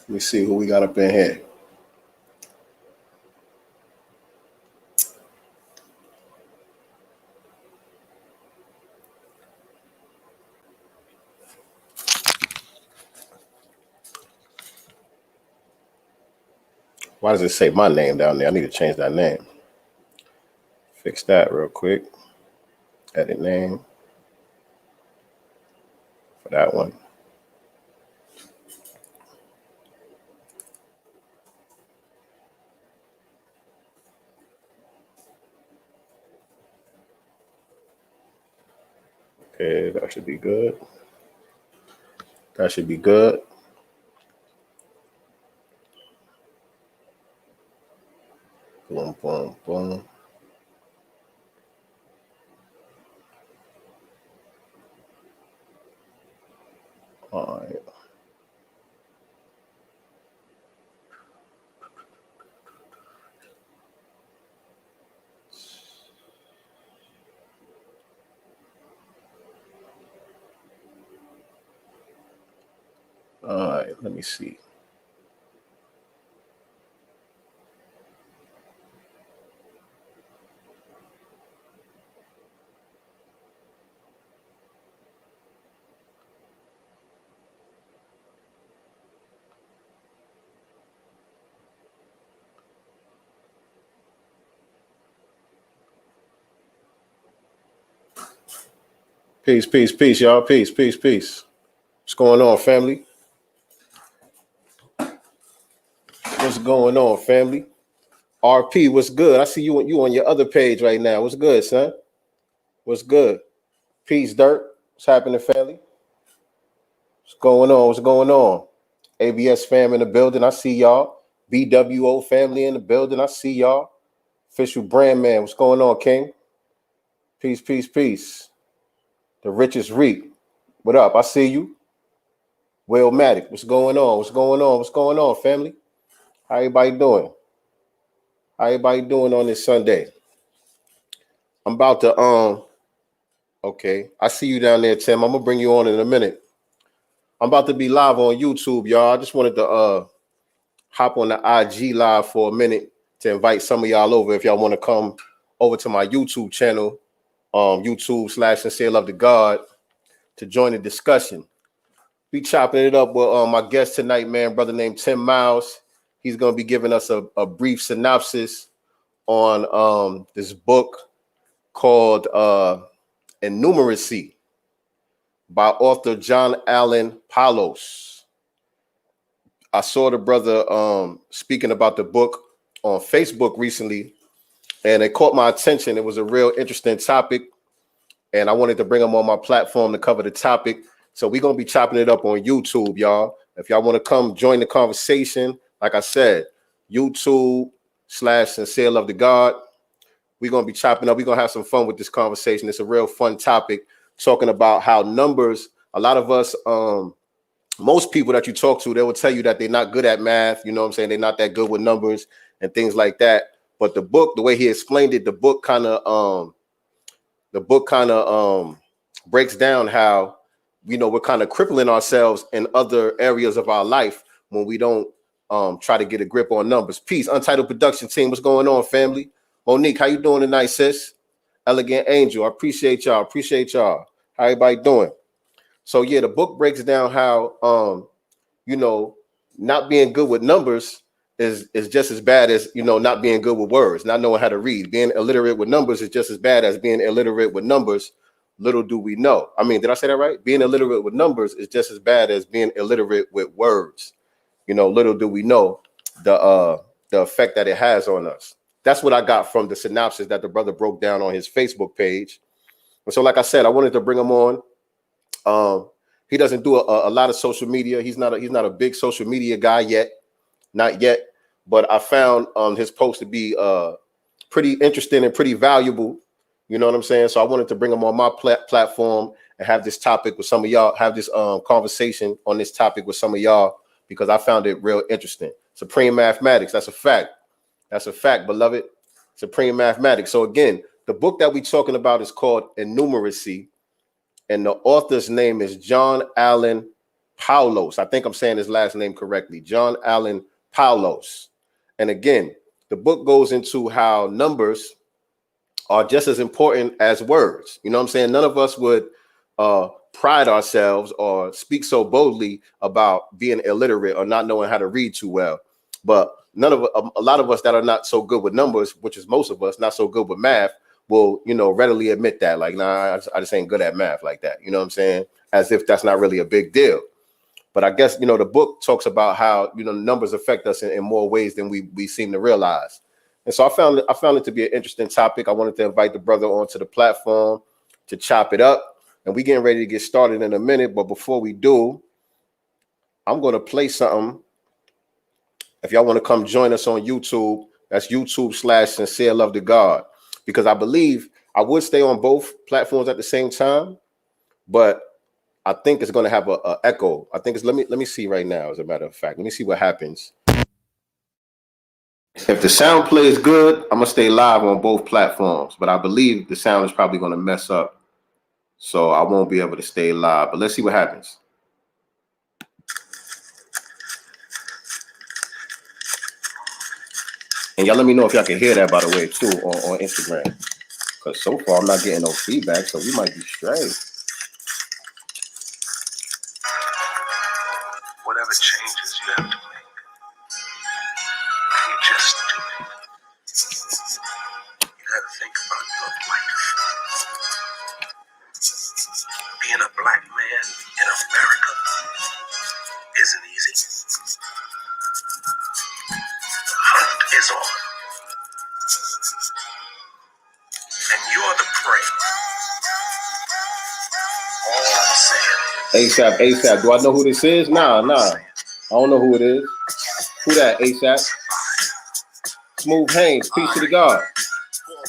Let me see who we got up in here. Why does it say my name down there? I need to change that name. Fix that real quick. Edit name for that one. Okay, that should be good. That should be good. Boom, boom, boom. All right. All right, let me see. Peace, peace, peace, y'all. Peace, peace, peace. What's going on, family? What's going on, family? RP, what's good? I see you on your other page right now. What's good, son? What's good? Peace, Dirt. What's happening, family? What's going on? What's going on? ABS fam in the building. I see y'all. BWO family in the building. I see y'all. Official brand man. What's going on, King? Peace, peace, peace. The richest reap. What up? I see you. Willmatic. What's going on? What's going on? What's going on, family? How everybody doing? How everybody doing on this Sunday? I'm about to okay. I see you down there, Tim. I'm gonna bring you on in a minute. I'm about to be live on YouTube, y'all. I just wanted to hop on the IG live for a minute to invite some of y'all over if y'all want to come over to my YouTube channel, YouTube/Sincere Love to God, to join the discussion. Be chopping it up with my guest tonight, man, brother named Tim Myles. He's going to be giving us a brief synopsis on this book called Innumeracy by author John Allen Paulos. I saw the brother speaking about the book on Facebook recently, and it caught my attention. It was a real interesting topic, and I wanted to bring him on my platform to cover the topic. So we're going to be chopping it up on YouTube, y'all. If y'all want to come join the conversation, like I said, YouTube/Sincere Love to God. We're going to be chopping up. We're going to have some fun with this conversation. It's a real fun topic, talking about how numbers, a lot of us, most people that you talk to, they will tell you that they're not good at math. You know what I'm saying? They're not that good with numbers and things like that. But the book, the way he explained it, the book kind of breaks down how, you know, we're kind of crippling ourselves in other areas of our life when we don't try to get a grip on numbers. Peace, Untitled production team. What's going on, family? Monique, how you doing tonight, sis? Elegant Angel, I appreciate y'all. How everybody doing? So yeah, the book breaks down how you know, not being good with numbers is just as bad as, you know, not being good with words, not knowing how to read. Being illiterate with numbers is just as bad as being illiterate with numbers. Little do we know. I mean, did I say that right? Being illiterate with numbers is just as bad as being illiterate with words. You know, little do we know the effect that it has on us. That's what I got from the synopsis that the brother broke down on his Facebook page. And so, like I said, I wanted to bring him on. He doesn't do a lot of social media. He's not a big social media guy yet, not yet. But I found his post to be pretty interesting and pretty valuable. You know what I'm saying? So I wanted to bring him on my platform and have this topic with some of y'all, have this conversation on this topic with some of y'all, because I found it real interesting. Supreme mathematics, that's a fact. That's a fact, beloved. Supreme mathematics. So again, the book that we're talking about is called Innumeracy, and the author's name is John Allen Paulos. I think I'm saying his last name correctly. John Allen Paulos. And again, the book goes into how numbers are just as important as words. You know what I'm saying? None of us would pride ourselves or speak so boldly about being illiterate or not knowing how to read too well. But a lot of us that are not so good with numbers, which is most of us, not so good with math, will, readily admit that, like, nah, I just ain't good at math like that. You know what I'm saying? As if that's not really a big deal. But I guess, the book talks about how, numbers affect us in more ways than we seem to realize. And so I found it to be an interesting topic. I wanted to invite the brother onto the platform to chop it up. And we getting ready to get started in a minute. But before we do, I'm going to play something. If y'all want to come join us on YouTube, that's YouTube/Sincere Love to God. Because I believe I would stay on both platforms at the same time. But I think it's going to have a echo. I think it's, let me see right now, as a matter of fact. Let me see what happens. If the sound plays good, I'm going to stay live on both platforms. But I believe the sound is probably going to mess up. So I won't be able to stay live. But let's see what happens. And y'all let me know if y'all can hear that, by the way, too, on Instagram. Because so far, I'm not getting no feedback, so we might be straight. Whatever changes you have to make, you just do it. You got to think about your life. Being a black man in America isn't easy. The hunt is on. And you're the prey. All I'm saying is... ASAP. Do I know who this is? Nah. I don't know who it is. Who that, ASAP? Smooth Haynes, peace to the God.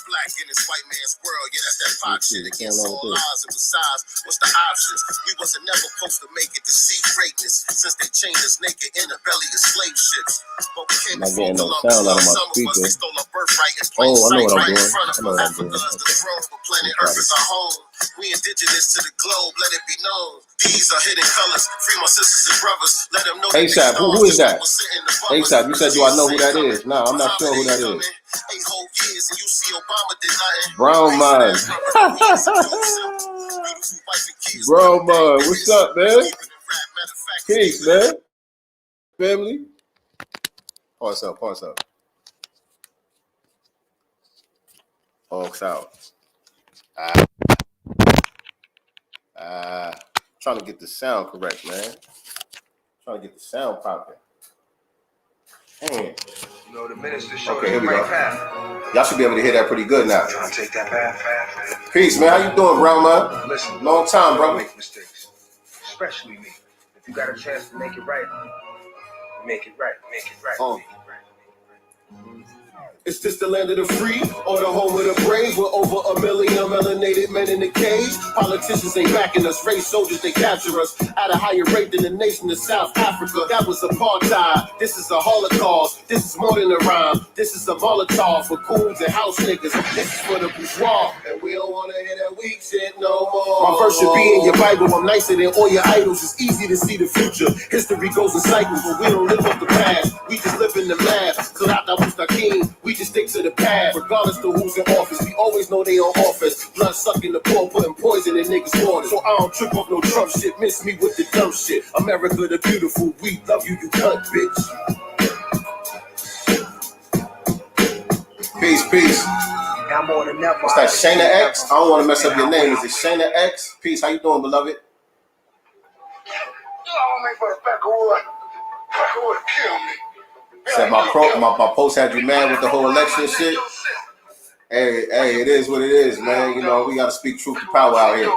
Black in this white man's world, yeah, that's that pop shit against all odds. And besides, what's the options? We wasn't never supposed to make it to see greatness since they chained us naked in the belly of slave ships. But we came before Columbus, love some of us, they stole our birthright and plain sight right in front of us. Africa is the throne, but planet Earth is our home. We indigenous to the globe, let it be known. These are hidden colors. Free my sisters and brothers. Let them know. ASAP, who is that? ASAP, you said, do I know who that is? Nah, I'm not sure who that is. 8 whole years and you see Obama did nothing. Brown man. Brown man, what's up, man? Peace, man. Family. Pause up. Pause out. Trying to get the sound correct, man. Trying to get the sound popping. Damn. The minister showed the right path. Y'all should be able to hear that pretty good now. Trying to take that path. Peace, man. How you doing, brown man? Listen, long time, brother. Make mistakes, especially me. If you got a chance to make it right, make it right. Is this the land of the free or the home of the brave? With over 1 million melanated men in the cage. Politicians ain't backing us. Race soldiers, they capture us at a higher rate than the nation of South Africa. That was apartheid. This is a holocaust. This is more than a rhyme. This is a Molotov for coons and house niggas. This is for the bourgeois. And we don't want to hear that weak shit no more. My verse should be in your Bible. I'm nicer than all your idols. It's easy to see the future. History goes in cycles, but we don't live up the past. We just live in the math. So that was the king. We just stick to the path, regardless of who's in office. We always know they on offense. Blood sucking the poor, putting poison in niggas' water. So I don't trip off no Trump shit. Miss me with the dumb shit. America the beautiful. We love you, you cunt, bitch. Peace. I'm more than never. What's that, Shayna X? I don't want to mess up your name. Is it Shayna X? Peace. How you doing, beloved? Said my post had you mad with the whole election shit. Hey, it is what it is, man. We gotta speak truth to power out here.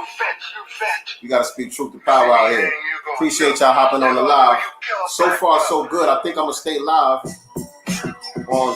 Appreciate y'all hopping on the live. So far, so good. I think I'm gonna stay live on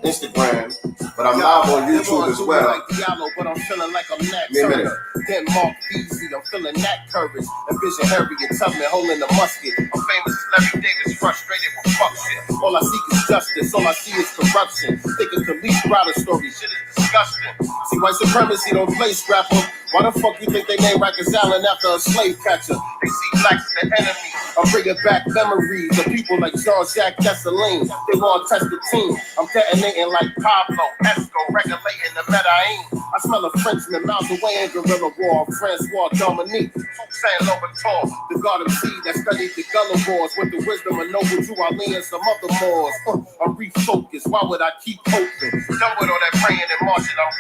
Instagram, but I'm live on YouTube as well. Like Diallo, but I'm feeling like I'm Nat Turner. Denmark easy, I'm feeling that courage. Envision Harriet Tubman holding a musket. I'm famous as Larry Davis, frustrated with fuck shit. All I seek is justice. All I see is corruption. Think of Khalid Browder story. Shit is disgusting. See, white supremacy don't play scrapper. Why the fuck you think they named Rikers Island after a slave catcher? They see blacks as the enemy. I'm bringing back memories of people like Jean-Jacques Dessalines. They want to test the team. I'm detonating like Pablo Esco, regulating the Medellin. I smell a Frenchman miles away in guerrilla war. Francois Dominique, Toussaint Louverture, the God of sea that studied the Gullah Wars with the wisdom of Noble Juali and some other Moors. I'm refocused. Why would I keep hoping? Done with all that praying and marching. I'm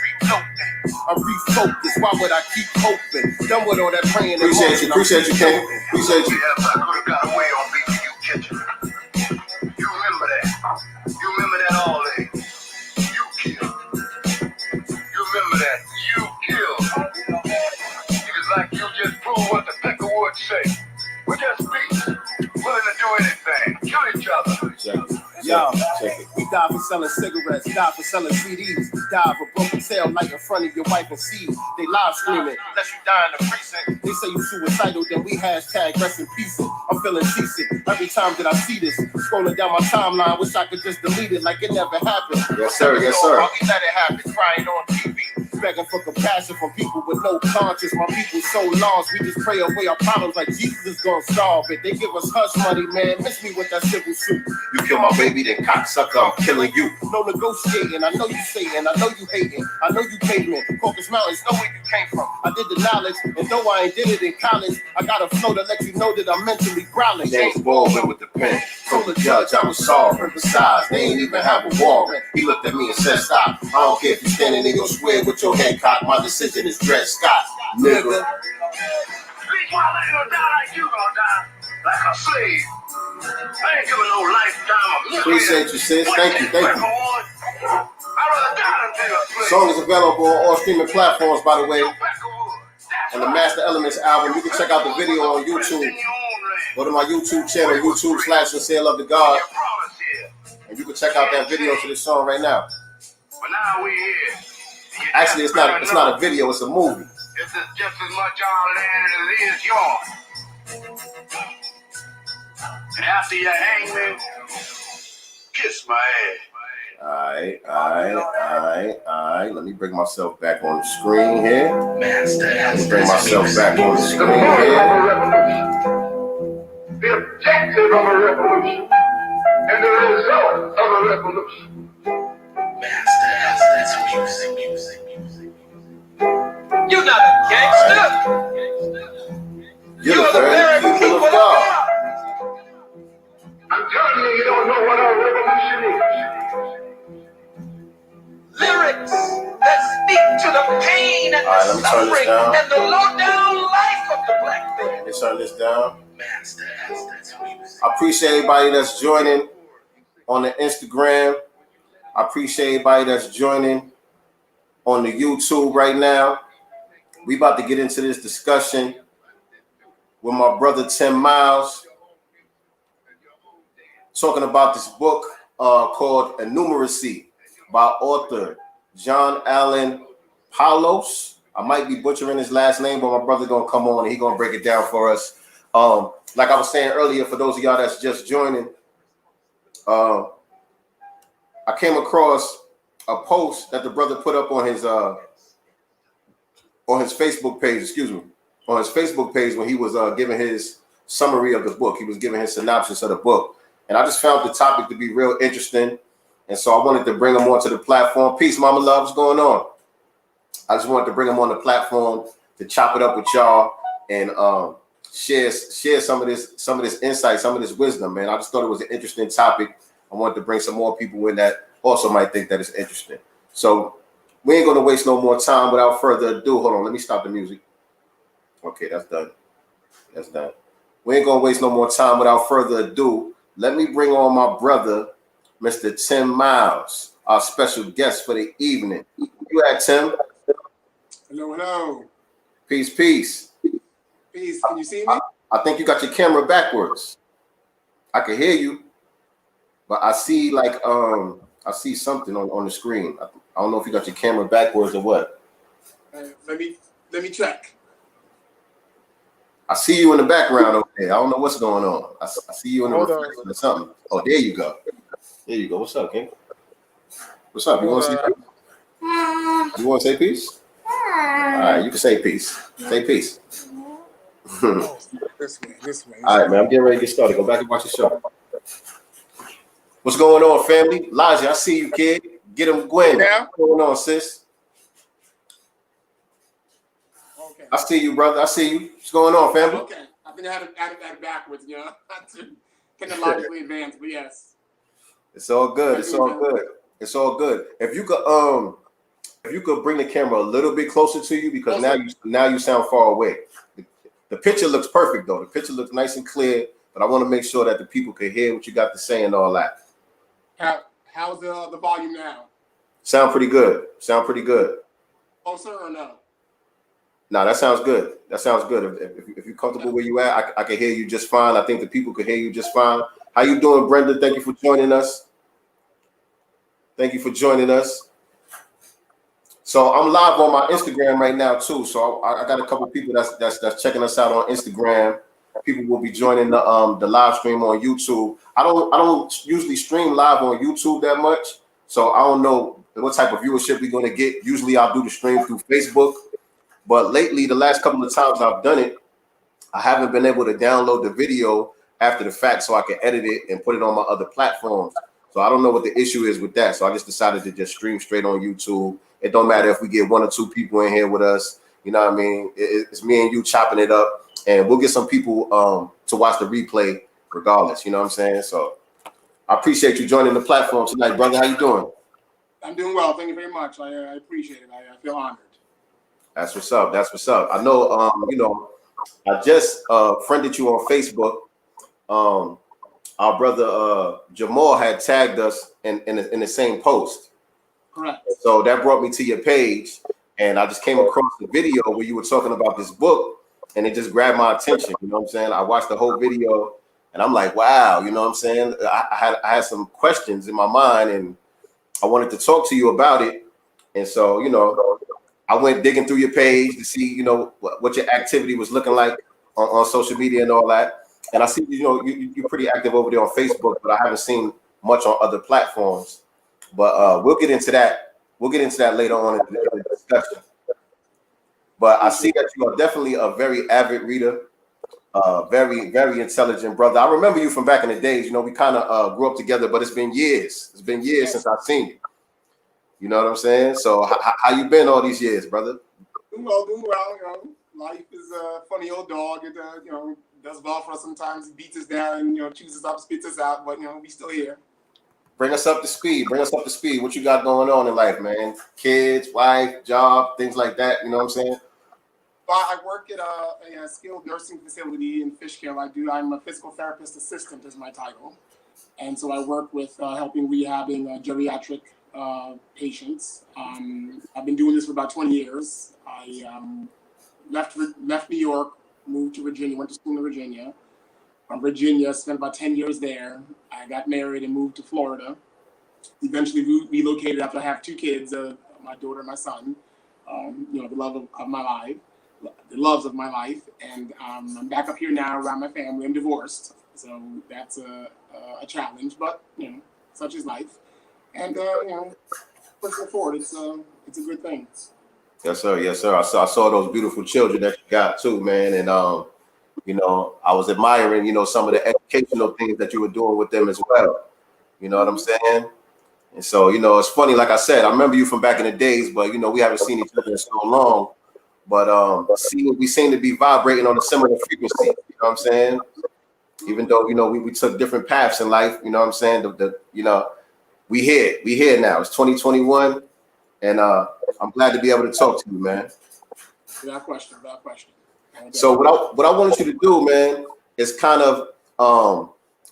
refocused. Why would I keep hoping? Done with all that praying and marching. Appreciate you, King. Appreciate you. Yes, I could have got away on BBU Kitchen. You remember that? You remember that all day? You killed. You remember that? You killed. Niggas like you just prove what the Peckerwood say. We're just peace. Willing to do anything. Kill each other. Yo, we die for selling cigarettes, die for selling CDs, die for broken tail like in front of your wife and seeds. They live streaming, let you die in the precinct. They say you suicidal, then we hashtag rest in peace. I'm feeling seasick every time that I see this. Scrolling down my timeline, wish I could just delete it like it never happened. Yes, sir. Yes, sir. Why we let it happen, crying on TV, begging for compassion from people with no conscience. My people so lost, we just pray away our problems like Jesus is gonna solve it. They give us hush money, man. Miss me with that civil suit. You kill my baby, then cocksucker, I'm killing you. No negotiating, I know you saying, I know you hating, I know you pavement. Caucasus Mountains, know where you came from. I did the knowledge, and though I ain't did it in college, I got a flow to let you know that I'm mentally growling. James Baldwin with the pen. Told the judge I was sorry. Besides, they ain't even have a warrant. He looked at me and said, stop. I don't care if you're standing in your square with your head cocked. My decision is Dred Scott, nigga. Please, while I ain't gonna die like you gonna die, like a slave. I ain't giving no lifetime of misery. Appreciate you, sis. Thank you, thank you. I'd rather die than be a slave. Song is available on all streaming platforms, by the way. On the Master Elements album. You can check out the video on YouTube. Go to my YouTube channel, YouTube/Sincere Love to God. And you can check out that video to this song right now. But now we here. Actually, it's not a video, it's a movie. This is just as much our land as it is yours. And after you hang me, kiss my ass. Alright. Let me bring myself back on the screen here. Let me bring myself back on the screen here. The objective of a revolution and the result of a revolution. That's music. You're not a gangster. You're the very people of God. I'm telling you, you don't know what our revolution is. Lyrics that speak to the pain and the suffering and the low-down life of the black man. Let me turn this down. I appreciate everybody that's joining on the Instagram. I appreciate everybody that's joining on the YouTube right now. We about to get into this discussion with my brother Tim Myles, talking about this book called Innumeracy by author John Allen Paulos. I might be butchering his last name, but my brother gonna come on and he gonna break it down for us. Like I was saying earlier, for those of y'all that's just joining, I came across a post that the brother put up on his Facebook page. On his Facebook page when he was giving his summary of the book. He was giving his synopsis of the book, and I just found the topic to be real interesting, and so I wanted to bring him onto the platform. Peace, Mama Love, what's going on? I just wanted to bring him on the platform to chop it up with y'all and share some of this insight, some of this wisdom, man. I just thought it was an interesting topic. I wanted to bring some more people in that also might think that it's interesting. So we ain't gonna waste no more time. Without further ado, hold on, let me stop the music. Okay, that's done. That's done. We ain't gonna waste no more time. Without further ado, let me bring on my brother, Mr. Tim Myles, our special guest for the evening. You at Tim? Hello. Peace. Peace. Can you see me? I think you got your camera backwards. I can hear you, but I see I see something on the screen. I don't know if you got your camera backwards or what. Let me check. I see you in the background over there. I don't know what's going on. I see you in the reflection or something. Oh, there you go. There you go. What's up, King? What's up? You want to say peace? You want to say peace? All right, you can say peace. Say peace. This way. All right, man. I'm getting ready to get started. Go back and watch the show. What's going on, family? Elijah, I see you, kid. Get him, Gwen. Yeah. What's going on, sis? Okay. I see you, brother. I see you. What's going on, family? Okay. I think I had it backwards, you know, technologically advanced, but yes. It's all good. It's all good. It's all good. If you could bring the camera a little bit closer to you, because now you sound far away. The picture looks perfect though. The picture looks nice and clear, but I want to make sure that the people can hear what you got to say and all that. How's the volume now? Sound pretty good. Sound pretty good. Closer or no? No, that sounds good. That sounds good. If you're comfortable where you at, I can hear you just fine. I think the people can hear you just fine. How you doing, Brenda? Thank you for joining us. Thank you for joining us. So I'm live on my Instagram right now too. So I got a couple people that's checking us out on Instagram. People will be joining the live stream on YouTube. I don't usually stream live on YouTube that much, so I don't know what type of viewership we're gonna get. Usually I'll do the stream through Facebook, but lately the last couple of times I've done it, I haven't been able to download the video after the fact so I can edit it and put it on my other platforms. So I don't know what the issue is with that. So I just decided to just stream straight on YouTube. It don't matter if we get 1 or 2 people in here with us. You know what I mean? It's me and you chopping it up, and we'll get some people to watch the replay regardless. You know what I'm saying? So I appreciate you joining the platform tonight, brother. How you doing? I'm doing well. Thank you very much. I appreciate it. I feel honored. That's what's up. That's what's up. I know, I just friended you on Facebook. Our brother Jamal had tagged us in the same post. Correct. So that brought me to your page, and I just came across the video where you were talking about this book, and it just grabbed my attention. You know what I'm saying? I watched the whole video, and I'm like, wow. You know what I'm saying? I had some questions in my mind, and I wanted to talk to you about it. And so, I went digging through your page to see, what your activity was looking like on social media and all that. And I see, you're pretty active over there on Facebook, but I haven't seen much on other platforms. But we'll get into that. We'll get into that later on in the discussion. But I see that you are definitely a very avid reader, very, very intelligent brother. I remember you from back in the days. We kind of grew up together, but it's been years. It's been years since I've seen you. You know what I'm saying? So how you been all these years, brother? Doing well. Life is a funny old dog. It does well for us sometimes. It beats us down and chews us up, spits us out. But we still here. Bring us up to speed. What you got going on in life, man? Kids, wife, job, things like that. You know what I'm saying? Well, I work at a skilled nursing facility in Fishkill. I'm a physical therapist assistant is my title. And so I work with helping rehabbing geriatric patients. I've been doing this for about 20 years. I left New York, moved to Virginia, went to school in Virginia. From Virginia, spent about 10 years there. I got married and moved to Florida. Eventually relocated after I have 2 kids, my daughter and my son. The love of my life, the loves of my life. And I'm back up here now around my family. I'm divorced, so that's a challenge, but such is life. And pushing forward, it's a good thing. Yes, sir. Yes, sir. I saw those beautiful children that you got too, man. And I was admiring, some of the educational things that you were doing with them as well. You know what I'm saying? And so, it's funny. Like I said, I remember you from back in the days, but we haven't seen each other in so long. But we seem to be vibrating on a similar frequency. You know what I'm saying? Even though we took different paths in life. You know what I'm saying? We here now. It's 2021, and I'm glad to be able to talk to you, man. Without question. So what I wanted you to do, man, is kind of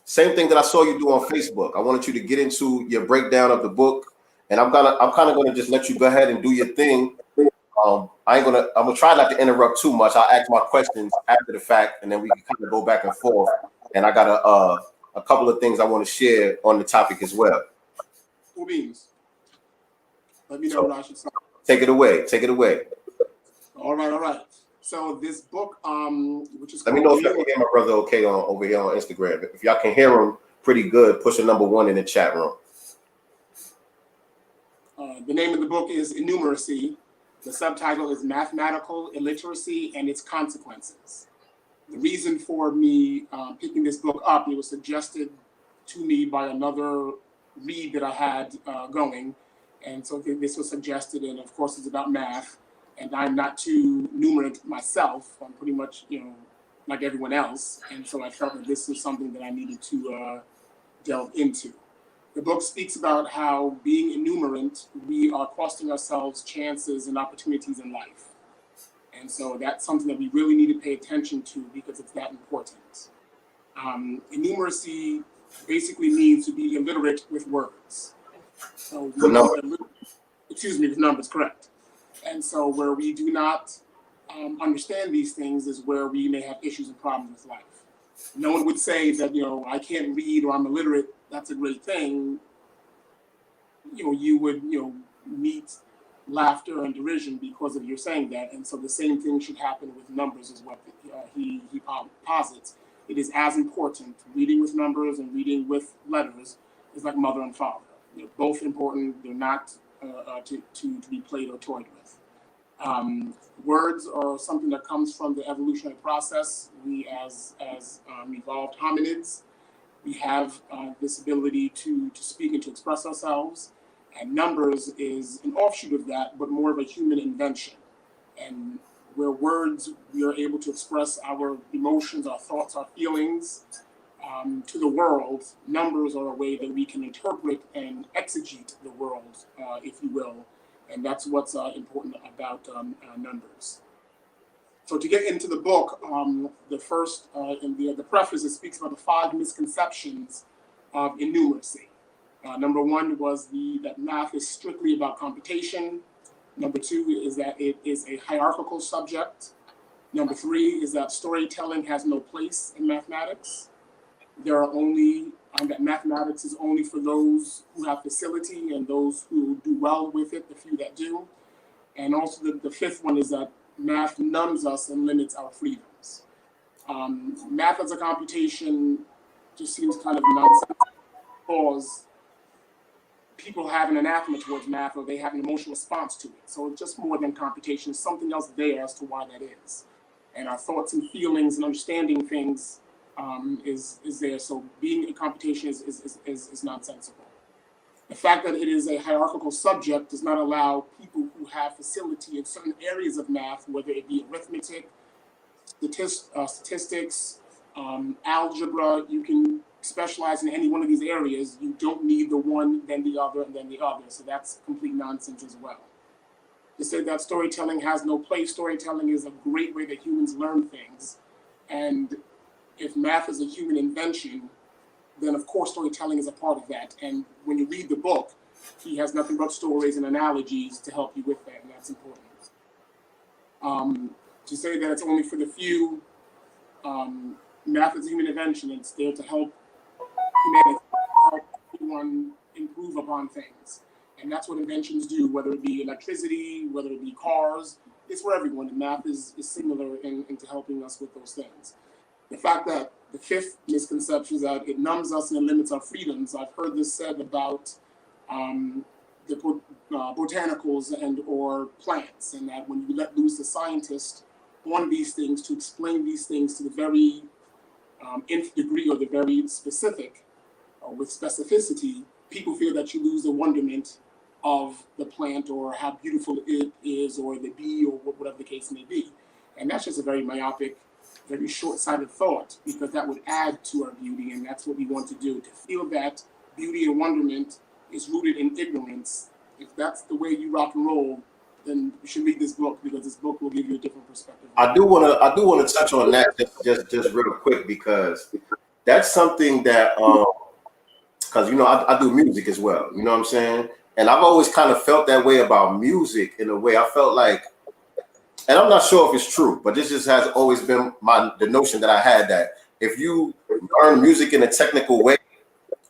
same thing that I saw you do on Facebook. I wanted you to get into your breakdown of the book, and I'm kind of gonna just let you go ahead and do your thing. I'm gonna try not to interrupt too much. I'll ask my questions after the fact, and then we can kind of go back and forth. And I got a couple of things I want to share on the topic as well. Cool beans. Let me know what I should say. Take it away. All right. So this book, which is let me know if y'all can hear my brother okay over here on Instagram. If y'all can hear him pretty good, push a number 1 in the chat room. The name of the book is Innumeracy. The subtitle is Mathematical Illiteracy and Its Consequences. The reason for me picking this book up, it was suggested to me by another read that I had going. And so this was suggested, and of course it's about math. And I'm not too numerate myself. I'm pretty much, like everyone else. And so I felt that this was something that I needed to delve into. The book speaks about how being innumerant, we are costing ourselves chances and opportunities in life. And so that's something that we really need to pay attention to because it's that important. Innumeracy basically means to be illiterate with words. So with numbers, correct. And so where we do not understand these things is where we may have issues and problems with life. No one would say that, I can't read or I'm illiterate, that's a great thing. You would, meet laughter and derision because of your saying that. And so the same thing should happen with numbers is what he posits. It is as important. Reading with numbers and reading with letters is like mother and father. They're both important. They're not to be played or toyed with. Words are something that comes from the evolutionary process. We, as evolved hominids, we have this ability to speak and to express ourselves. And numbers is an offshoot of that, but more of a human invention. And where words, we are able to express our emotions, our thoughts, our feelings to the world. Numbers are a way that we can interpret and exegete the world, if you will. And that's what's important about numbers. So to get into the book, the first, in the preface, it speaks about the 5 misconceptions of innumeracy. Number 1 was that math is strictly about computation. Number 2 is that it is a hierarchical subject. Number 3 is that storytelling has no place in mathematics. That mathematics is only for those who have facility and those who do well with it, the few that do. And also the 5th one is that math numbs us and limits our freedoms. Math as a computation just seems kind of nonsense because people have an anathema towards math or they have an emotional response to it. So it's just more than computation, something else there as to why that is. And our thoughts and feelings and understanding things is there. So being a computation is nonsensical. The fact that it is a hierarchical subject does not allow people who have facility in certain areas of math, whether it be arithmetic, statistics, algebra, you can specialize in any one of these areas. You don't need the one, then the other, and then the other. So that's complete nonsense as well. To say that storytelling has no place, storytelling is a great way that humans learn things. And if math is a human invention, then of course storytelling is a part of that. And when you read the book, he has nothing but stories and analogies to help you with that, and that's important. To say that it's only for the few, math is a human invention. It's there to help humanity, help everyone improve upon things. And that's what inventions do, whether it be electricity, whether it be cars, it's for everyone. And math is similar into helping us with those things. The fact that the 5th misconception is that it numbs us and it limits our freedoms. I've heard this said about the botanicals and or plants, and that when you let loose a scientist on these things to explain these things to the very nth degree or the very specific, with specificity, people feel that you lose the wonderment of the plant or how beautiful it is or the bee or whatever the case may be. And that's just a very myopic, very short-sighted thought, because that would add to our beauty, and that's what we want to do. To feel that beauty and wonderment is rooted in ignorance, if that's the way you rock and roll, then you should read this book, because this book will give you a different perspective. I do want to touch on that just real quick, because that's something that because I do music as well, you know what I'm saying? And I've always kind of felt that way about music in a way. I felt like, and I'm not sure if it's true, but this just has always been the notion that I had, that if you learn music in a technical way,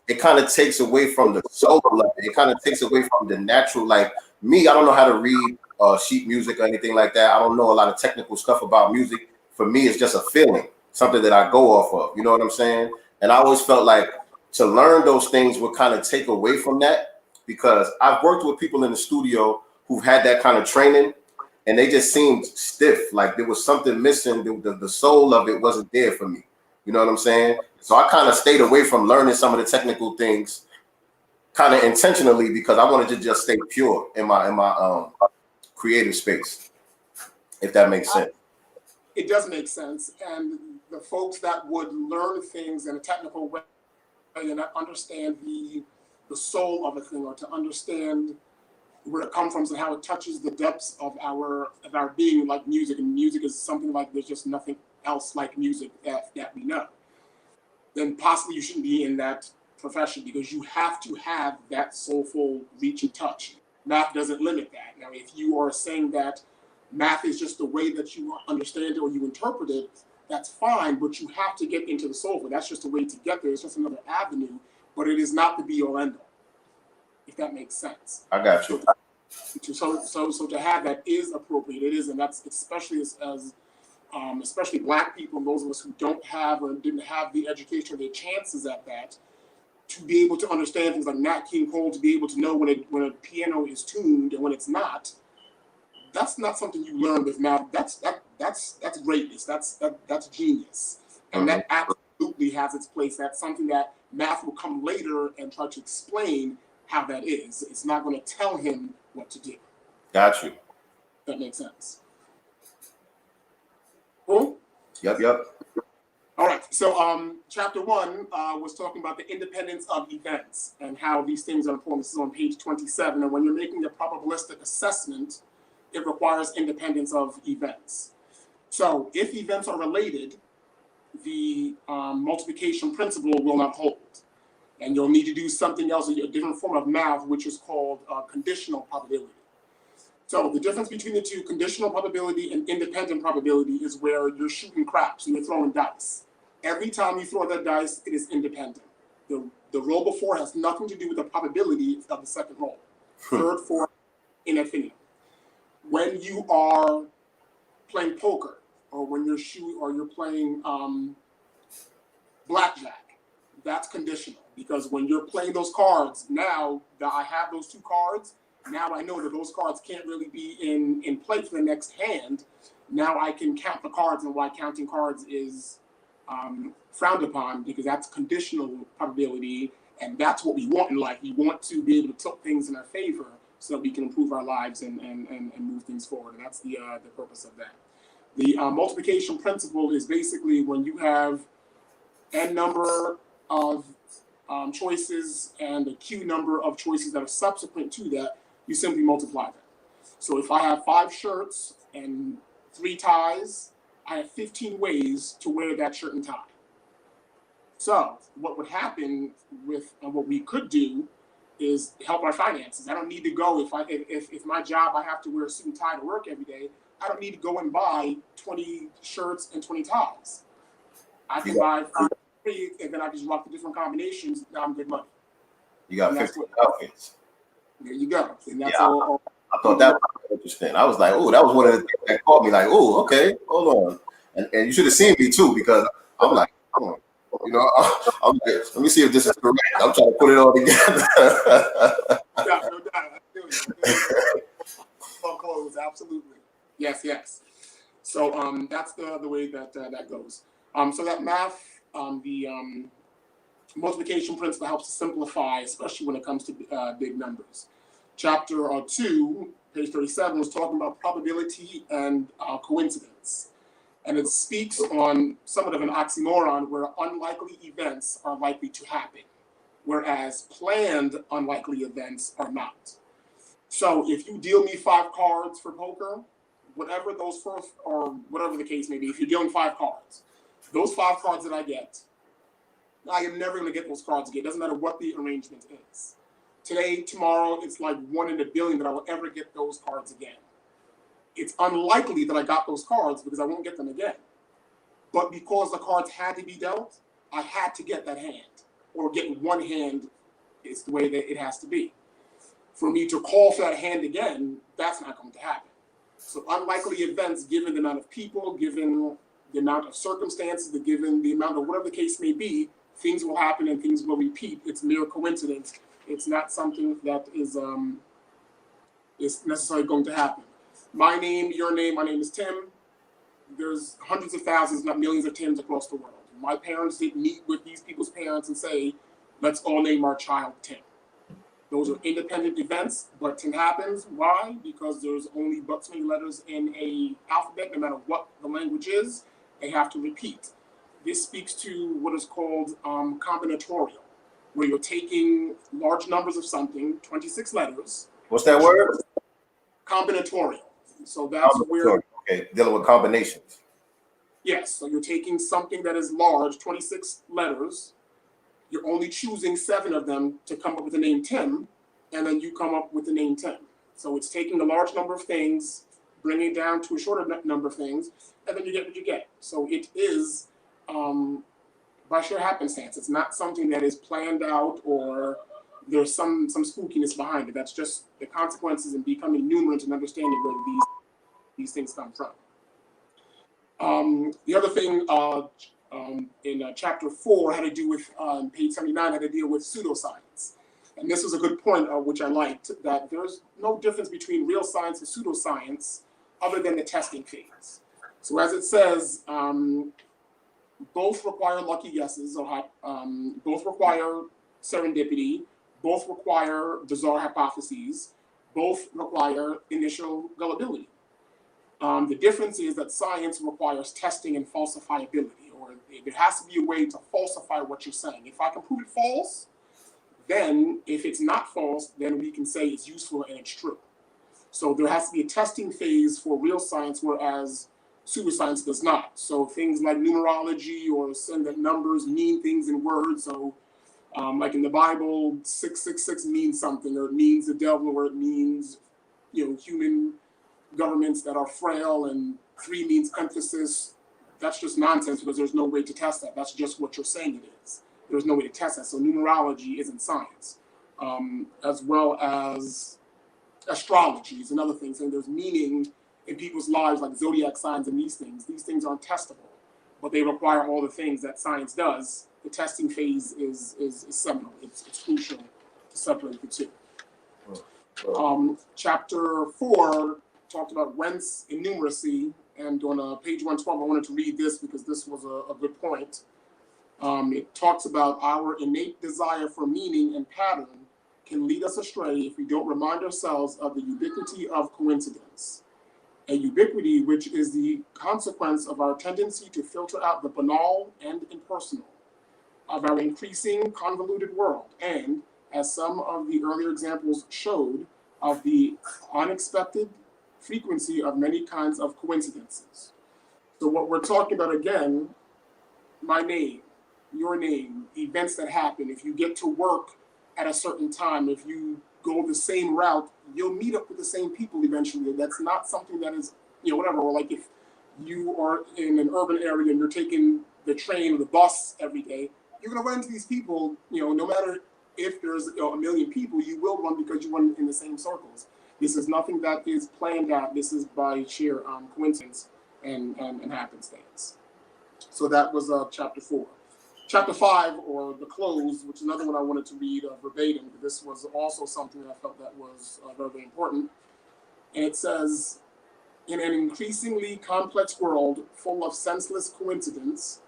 it kind of takes away from the soul of it. It kind of takes away from the natural, like me, I don't know how to read sheet music or anything like that. I don't know a lot of technical stuff about music. For me, it's just a feeling, something that I go off of, you know what I'm saying? And I always felt like to learn those things would kind of take away from that. because I've worked with people in the studio who've had that kind of training, and they just seemed stiff. Like there was something missing. The soul of it wasn't there for me. You know what I'm saying? So I kind of stayed away from learning some of the technical things, kind of intentionally, because I wanted to just stay pure in my creative space. If that makes sense. It does make sense, and the folks that would learn things in a technical way and not understand the soul of a thing, or to understand where it comes from and how it touches the depths of our being, like music, and music is something like there's just nothing else like music that we know, then possibly you shouldn't be in that profession, because you have to have that soulful reach and touch. Math doesn't limit that. Now, if you are saying that math is just the way that you understand it or you interpret it, that's fine, but you have to get into the soulful. That's just a way to get there. It's just another avenue, but it is not the be or end all, if that makes sense. I got you. So to have that is appropriate. It is, and that's especially as especially Black people and those of us who don't have or didn't have the education or the chances at that, to be able to understand things like Nat King Cole, to be able to know when a piano is tuned and when it's not. That's not something you learn with math. That's greatness. That's genius, and that absolutely has its place. That's something that math will come later and try to explain how that is. It's not going to tell him what to do. Got you. That makes sense. Cool? Yep. All right. So chapter 1 was talking about the independence of events and how these things are important. This is on page 27. And when you're making a probabilistic assessment, it requires independence of events. So if events are related, the multiplication principle will not hold. And you'll need to do something else, a different form of math, which is called conditional probability. So the difference between the two, conditional probability and independent probability, is where you're shooting craps and you're throwing dice. Every time you throw that dice, it is independent. The roll before has nothing to do with the probability of the second roll. Third, fourth, in infinitum. When you are playing poker, or when you're shooting, or you're playing blackjack, that's conditional, because when you're playing those cards, now that I have those two cards, now I know that those cards can't really be in play for the next hand. Now I can count the cards, and why counting cards is frowned upon, because that's conditional probability, and that's what we want in life. We want to be able to tilt things in our favor so that we can improve our lives and move things forward, and that's the purpose of that. The multiplication principle is basically when you have n number of choices and a q number of choices that are subsequent to that, you simply multiply them. So if I have 5 shirts and 3 ties, I have 15 ways to wear that shirt and tie. So what would happen with, and what we could do, is help our finances. I don't need to go, if my job I have to wear a suit and tie to work every day, I don't need to go and buy 20 shirts and 20 ties. I can buy 3, and then I just rock the different combinations. Now I'm good money. You got 50 outfits. There you go. And that's all. I thought that was interesting. I was like, oh, that was one of the things that caught me. Like, oh, okay, hold on. And you should have seen me too, because I'm like, come on. You know, I'm like, let me see if this is correct. I'm trying to put it all together. No doubt. Clothes, absolutely. Yes. So that's the way that that goes. So that math, the multiplication principle helps to simplify, especially when it comes to big numbers. Chapter 2, page 37, was talking about probability and coincidence. And it speaks on somewhat of an oxymoron where unlikely events are likely to happen, whereas planned unlikely events are not. So if you deal me 5 cards for poker, whatever those first, or whatever the case may be, if you're dealing 5 cards, those 5 cards that I get, I am never going to get those cards again. It doesn't matter what the arrangement is. Today, tomorrow, it's like 1 in a billion that I will ever get those cards again. It's unlikely that I got those cards because I won't get them again. But because the cards had to be dealt, I had to get that hand, or get one hand. It's the way that it has to be. For me to call for that hand again, that's not going to happen. So unlikely events, given the amount of people, given the amount of circumstances, given the amount of whatever the case may be, things will happen and things will repeat. It's mere coincidence. It's not something that is necessarily going to happen. My name, your name, my name is Tim. There's hundreds of thousands, not millions of Tims across the world. My parents didn't meet with these people's parents and say, let's all name our child Tim. Those are independent events, but Tim happens. Why? Because there's only but so many letters in a alphabet, no matter what the language is, they have to repeat. This speaks to what is called combinatorial, where you're taking large numbers of something, 26 letters. What's that word? Combinatorial. So that's where... Okay, dealing with combinations. Yes, so you're taking something that is large, 26 letters. You're only choosing 7 of them to come up with the name Tim, and then you come up with the name Tim. So it's taking a large number of things, bringing it down to a shorter number of things, and then you get what you get. So it is by sheer happenstance. It's not something that is planned out or there's some spookiness behind it. That's just the consequences and becoming numerate and understanding where these things come from. The other thing in chapter 4 had to do with, page 79, had to deal with pseudoscience. And this was a good point, which I liked, that there's no difference between real science and pseudoscience other than the testing phase. So as it says, both require lucky guesses, or both require serendipity, both require bizarre hypotheses, both require initial gullibility. The difference is that science requires testing and falsifiability, or there has to be a way to falsify what you're saying. If I can prove it false, then if it's not false, then we can say it's useful and it's true. So there has to be a testing phase for real science, whereas pseudoscience does not. So things like numerology or saying that numbers mean things in words. So like in the Bible, 666 means something, or it means the devil, or it means, human governments that are frail, and 3 means emphasis. That's just nonsense because there's no way to test that. That's just what you're saying it is. There's no way to test that. So numerology isn't science, as well as astrology is another thing. Saying there's meaning in people's lives, like zodiac signs and these things. These things aren't testable, but they require all the things that science does. The testing phase is seminal. It's crucial to separate the two. Chapter 4 talked about whence innumeracy, and on page 112, I wanted to read this because this was a good point. It talks about our innate desire for meaning and pattern can lead us astray if we don't remind ourselves of the ubiquity of coincidence. A ubiquity which is the consequence of our tendency to filter out the banal and impersonal of our increasing convoluted world, and, as some of the earlier examples showed, of the unexpected frequency of many kinds of coincidences. So what we're talking about again, my name, your name, events that happen, if you get to work at a certain time, if you go the same route, you'll meet up with the same people eventually. That's not something that is, whatever. Or like if you are in an urban area and you're taking the train or the bus every day, you're going to run into these people, no matter if there's a million people, you will run because you run in the same circles. This is nothing that is planned out. This is by sheer coincidence and happenstance. So that was chapter 4. Chapter 5, or the close, which is another one I wanted to read verbatim. This was also something that I felt that was very, very important. And it says, in an increasingly complex world full of senseless coincidence,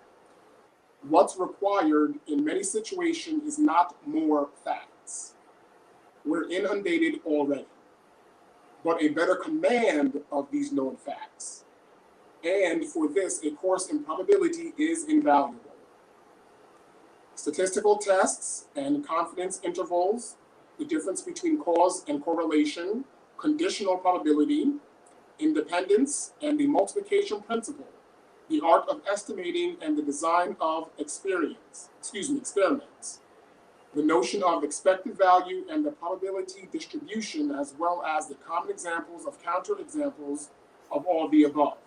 what's required in many situations is not more facts. We're inundated already, but a better command of these known facts. And for this, a course in probability is invaluable. Statistical tests and confidence intervals, the difference between cause and correlation, conditional probability, independence, and the multiplication principle, the art of estimating and the design of experiments, the notion of expected value and the probability distribution, as well as the common examples of counterexamples of all the above,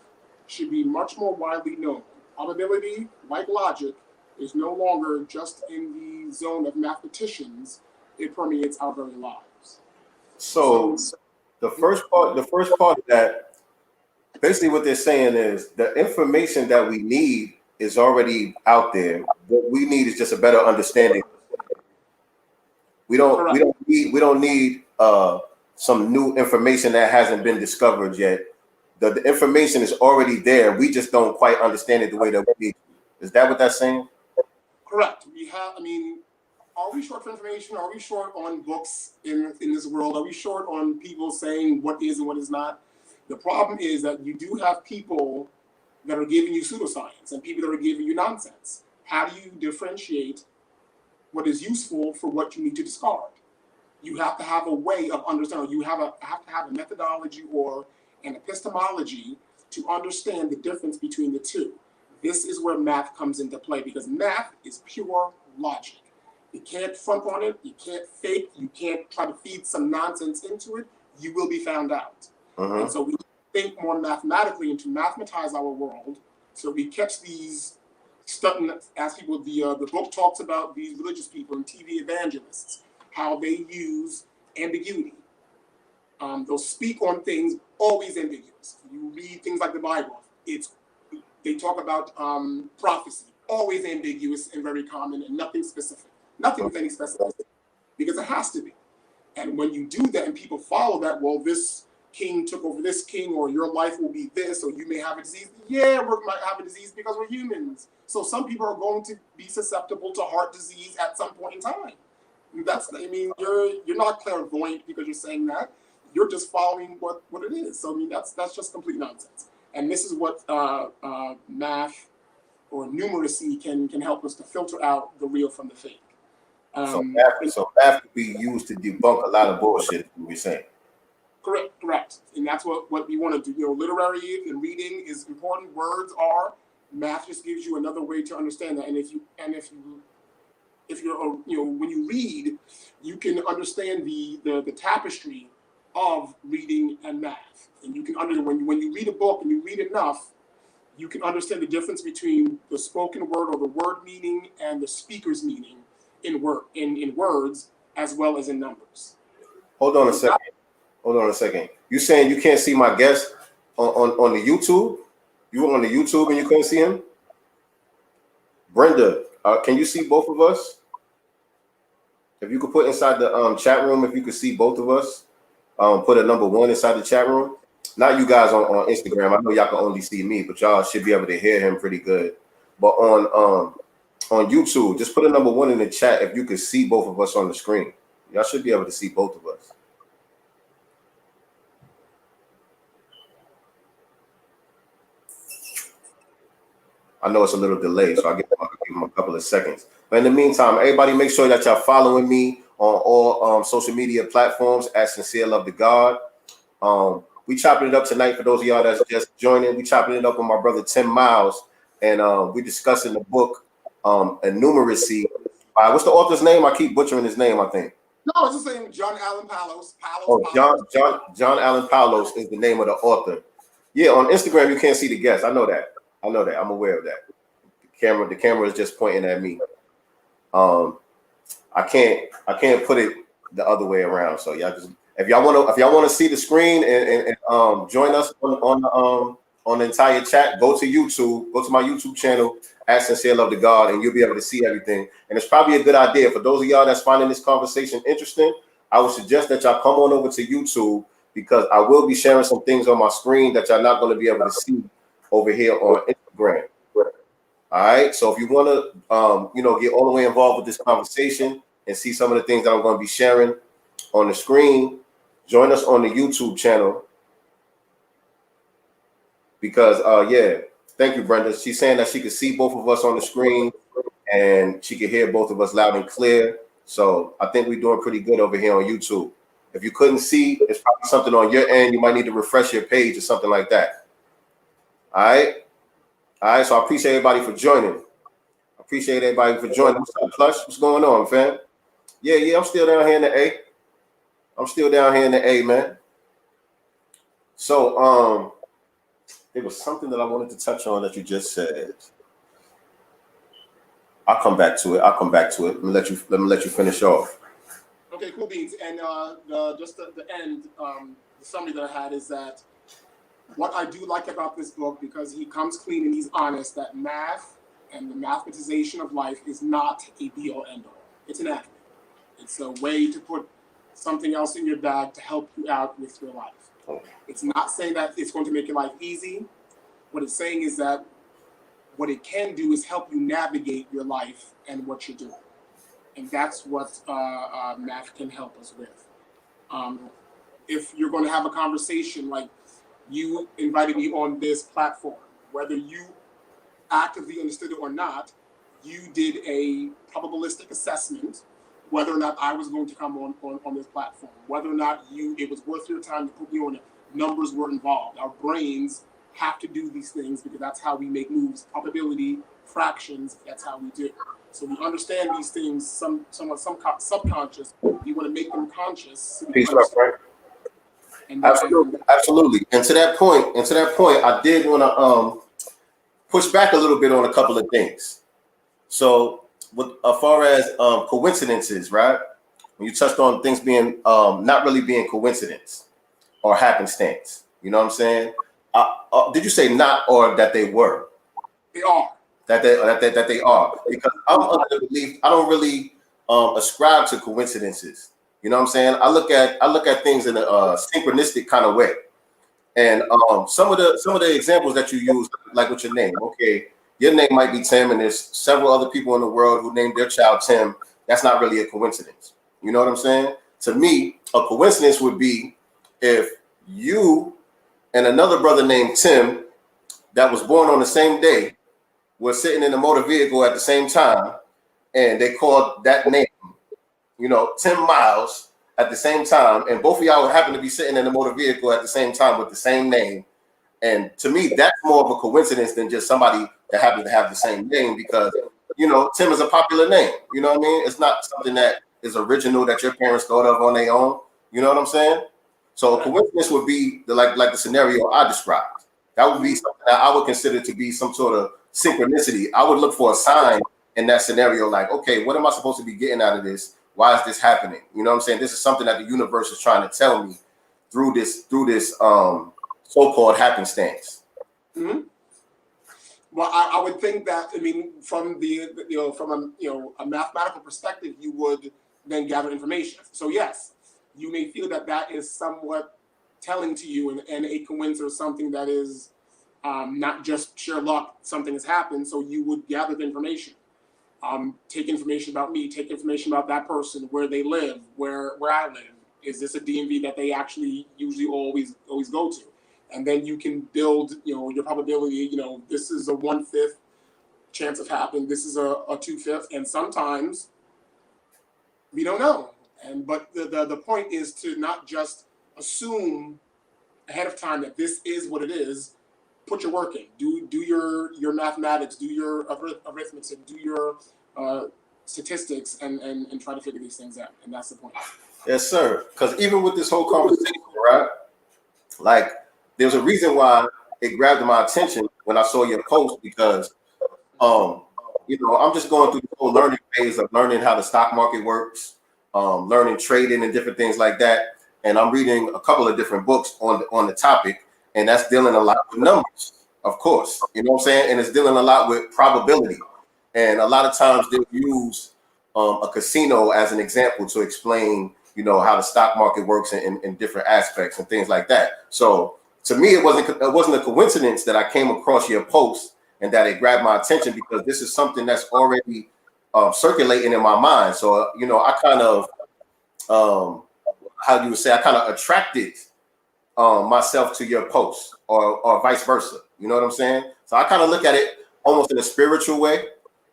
should be much more widely known. Probability, like logic, is no longer just in the zone of mathematicians, it permeates our very lives. So the first part of that, basically what they're saying is the information that we need is already out there. What we need is just a better understanding. We don't need some new information that hasn't been discovered yet. The information is already there. We just don't quite understand it the way that we need to. Is that what that's saying? Correct. We have, I mean, are we short for information? Are we short on books in this world? Are we short on people saying what is and what is not? The problem is that you do have people that are giving you pseudoscience and people that are giving you nonsense. How do you differentiate what is useful for what you need to discard? You have to have a way of understanding. You have to have a methodology or an epistemology to understand the difference between the two. This is where math comes into play because math is pure logic. You can't front on it. You can't fake. You can't try to feed some nonsense into it. You will be found out. And so we think more mathematically and to mathematize our world. So we catch these as people. The book talks about these religious people and TV evangelists, how they use ambiguity. They'll speak on things always ambiguous. You read things like the Bible. They talk about prophecy, always ambiguous and very common and nothing specific. Nothing with any specificity, because it has to be. And when you do that and people follow that, well, this king took over this king, or your life will be this, or you may have a disease. Yeah, we might have a disease because we're humans. So some people are going to be susceptible to heart disease at some point in time. You're not clairvoyant because you're saying that. You're just following what it is. So I mean, that's just complete nonsense. And this is what math or numeracy can help us to filter out the real from the fake. So math could be used to debunk a lot of bullshit, we're saying. Correct. And that's what we want to do. Literary and reading is important. Words are. Math just gives you another way to understand that. And if you're when you read, you can understand the tapestry of reading and math. And you can when you read a book and you read enough, you can understand the difference between the spoken word or the word meaning and the speaker's meaning in words as well as in numbers. Hold on a second. You saying you can't see my guest on the YouTube? You were on the YouTube and you couldn't see him? Brenda, can you see both of us? If you could put inside the chat room, if you could see both of us, put a number 1 inside the chat room. Not you guys on Instagram. I know y'all can only see me, but y'all should be able to hear him pretty good. But on YouTube, just put a number 1 in the chat if you could see both of us on the screen. Y'all should be able to see both of us. I know it's a little delayed, so I'll give them a couple of seconds. But in the meantime, everybody make sure that y'all following me on all social media platforms at Sincere Love to God. We chopping it up tonight for those of y'all that's just joining. We chopping it up with my brother Tim Myles, and we discussing the book Innumeracy. What's the author's name? I keep butchering his name, I think. No, it's the same. John Allen Paulos. John Allen Paulos is the name of the author. Yeah, on Instagram you can't see the guest. I know that. I'm aware of that. The camera is just pointing at me. I can't put it the other way around. So y'all just if y'all want to see the screen and join us on the entire chat, go to YouTube, go to my YouTube channel at Sincere Love to God, and you'll be able to see everything. And it's probably a good idea for those of y'all that's finding this conversation interesting. I would suggest that y'all come on over to YouTube, because I will be sharing some things on my screen that y'all not going to be able to see over here on Instagram. All right. So if you want to, get all the way involved with this conversation and see some of the things that I'm going to be sharing on the screen, join us on the YouTube channel. Because, thank you, Brenda. She's saying that she could see both of us on the screen and she could hear both of us loud and clear. So I think we're doing pretty good over here on YouTube. If you couldn't see, it's probably something on your end. You might need to refresh your page or something like that. All right. So I appreciate everybody for joining. What's up, Plush? What's going on, fam? Yeah. I'm still down here in the A. Man. So there was something that I wanted to touch on that you just said. I'll come back to it. Let me let you finish off. Okay, cool beans. And just the end, the summary that I had is that what I do like about this book, because he comes clean and he's honest, that math and the mathematization of life is not a be-all, end-all. It's an acronym. It's a way to put something else in your bag to help you out with your life. It's not saying that it's going to make your life easy. What it's saying is that what it can do is help you navigate your life and what you're doing. And that's what math can help us with. If you're going to have a conversation, like you invited me on this platform, whether you actively understood it or not, you did a probabilistic assessment whether or not I was going to come on this platform, whether or not it was worth your time to put me on it. Numbers were involved. Our brains have to do these things because that's how we make moves. Probability, fractions, that's how we do. So we understand these things somewhat subconscious. We want to make them conscious. So Peace up, Frank. Absolutely. And to that point, I did want to push back a little bit on a couple of things. So, as far as coincidences, right? When you touched on things being not really being coincidence or happenstance, you know what I'm saying? Did you say not or that they were? They are. That they are, because I'm under the belief I don't really ascribe to coincidences. You know what I'm saying? I look at things in a synchronistic kind of way. And some of the examples that you use, like with your name, okay, your name might be Tim, and there's several other people in the world who named their child Tim. That's not really a coincidence. You know what I'm saying? To me, a coincidence would be if you and another brother named Tim that was born on the same day were sitting in a motor vehicle at the same time, and they called that name, you know, Tim Myles at the same time, and both of y'all happen to be sitting in a motor vehicle at the same time with the same name. And to me, that's more of a coincidence than just somebody that happens to have the same name, because, you know, Tim is a popular name. You know what I mean? It's not something that is original that your parents thought of on their own. You know what I'm saying? So a coincidence would be like the scenario I described. That would be something that I would consider to be some sort of synchronicity. I would look for a sign in that scenario, like, okay, what am I supposed to be getting out of this? Why is this happening? You know what I'm saying? This is something that the universe is trying to tell me through this so-called happenstance. Mm-hmm. Well, I would think that, I mean, from a mathematical perspective, you would then gather information. So yes, you may feel that is somewhat telling to you, and a coincidence or something that is not just sheer luck, something has happened. So you would gather the information, take information about me, take information about that person, where they live, where I live. Is this a DMV that they actually usually always go to? And then you can build, your probability. This is a 1/5 chance of happening. This is a 2/5, and sometimes we don't know. But the point is to not just assume ahead of time that this is what it is. Put your work in. Do your mathematics. Do your arithmetic. Do your statistics, and try to figure these things out. And that's the point. Yes, sir. Because even with this whole conversation, right? Like, there's a reason why it grabbed my attention when I saw your post, because I'm just going through the whole learning phase of learning how the stock market works, learning trading and different things like that. And I'm reading a couple of different books on the topic, and that's dealing a lot with numbers, of course. You know what I'm saying? And it's dealing a lot with probability. And a lot of times they'll use a casino as an example to explain, how the stock market works in different aspects and things like that. So to me, it wasn't a coincidence that I came across your post and that it grabbed my attention, because this is something that's already circulating in my mind. So, I kind of, how you would say, I kind of attracted myself to your post, or vice versa. You know what I'm saying? So I kind of look at it almost in a spiritual way.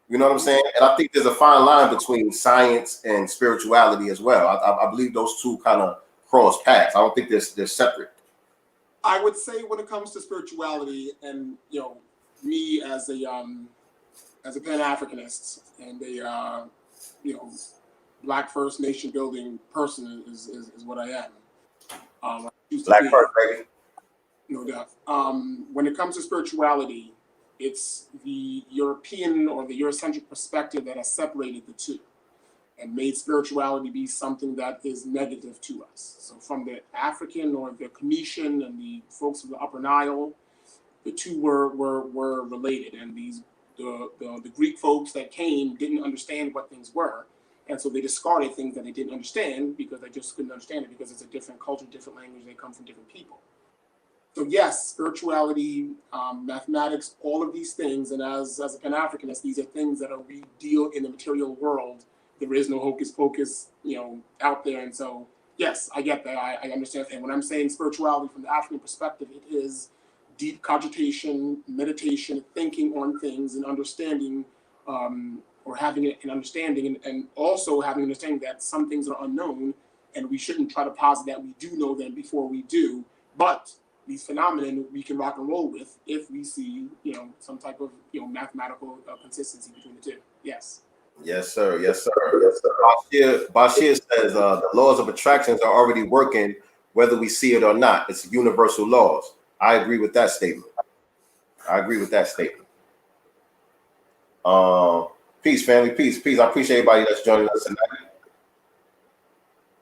You know what I'm saying? And I think there's a fine line between science and spirituality as well. I believe those two kind of cross paths. I don't think they're separate. I would say when it comes to spirituality, and me as a Pan-Africanist and a Black First Nation building person is what I am. I used to Black be, First, baby. no doubt. When it comes to spirituality, it's the European or the Eurocentric perspective that has separated the two and made spirituality be something that is negative to us. So from the African or the Commission and the folks of the Upper Nile, the two were related, and the Greek folks that came didn't understand what things were, And so they discarded things that they didn't understand because they just couldn't understand it because it's a different culture, different language, they come from different people. So yes, spirituality, mathematics, all of these things, and as a Pan-Africanist, these are things that we deal in the material world. There is no hocus pocus, out there. And so, yes, I get that. I understand. And when I'm saying spirituality from the African perspective, it is deep cogitation, meditation, thinking on things and understanding, or having an understanding, and also having an understanding that some things are unknown, and we shouldn't try to posit that we do know them before we do. But these phenomena we can rock and roll with if we see, some type of, mathematical consistency between the two. Yes. Yes, sir. Yes, sir. Yes, sir. Bashir says the laws of attractions are already working, whether we see it or not. It's universal laws. I agree with that statement. Peace, family. Peace. I appreciate everybody that's joining us tonight.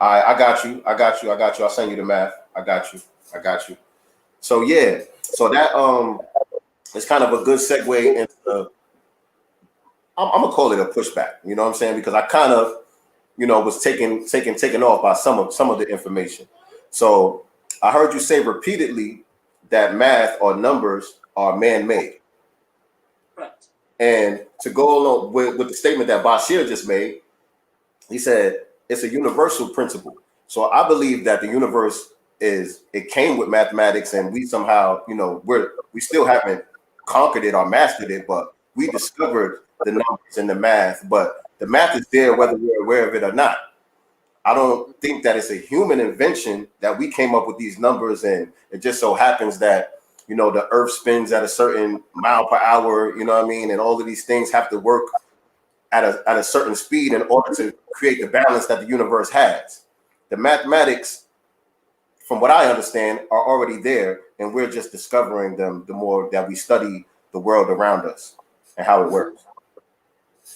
I got you. I'll send you the math. I got you. So yeah. So that is kind of a good segue into. I'm gonna call it a pushback. You know what I'm saying? Because I kind of, was taken off by some of the information. So I heard you say repeatedly that math or numbers are man-made. Correct. And to go along with the statement that Bashir just made, he said it's a universal principle. So I believe that the universe it came with mathematics, and we somehow, we still haven't conquered it or mastered it, but we discovered the numbers and the math. But the math is there whether we're aware of it or not. I don't think that it's a human invention that we came up with these numbers, and it just so happens that the earth spins at a certain mile per hour, and all of these things have to work at a certain speed in order to create the balance that the universe has. The mathematics, from what I understand, are already there, and we're just discovering them the more that we study the world around us and how it works.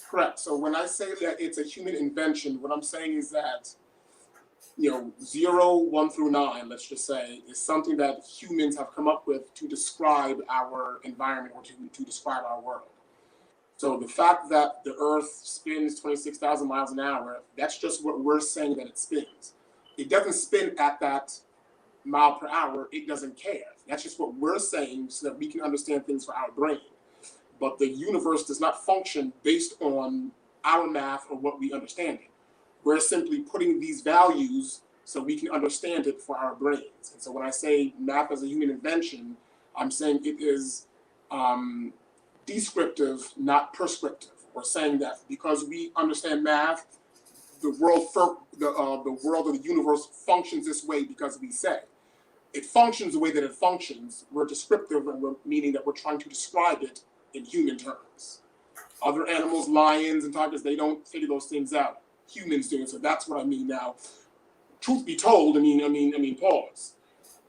Correct. So when I say that it's a human invention, what I'm saying is that 0, 1 through 9, let's just say, is something that humans have come up with to describe our environment or to describe our world. So the fact that the Earth spins 26,000 miles an hour, that's just what we're saying that it spins. It doesn't spin at that mile per hour. It doesn't care. That's just what we're saying so that we can understand things for our brain. But the universe does not function based on our math or what we understand it. We're simply putting these values so we can understand it for our brains. And so when I say math as a human invention, I'm saying it is descriptive, not prescriptive. We're saying that because we understand math, the world of the universe functions this way because we say it functions the way that it functions. We're descriptive, and we're meaning that we're trying to describe it in human terms. Other animals, lions and tigers, they don't figure those things out. Humans do. So that's what I mean now. Truth be told, I mean, pause.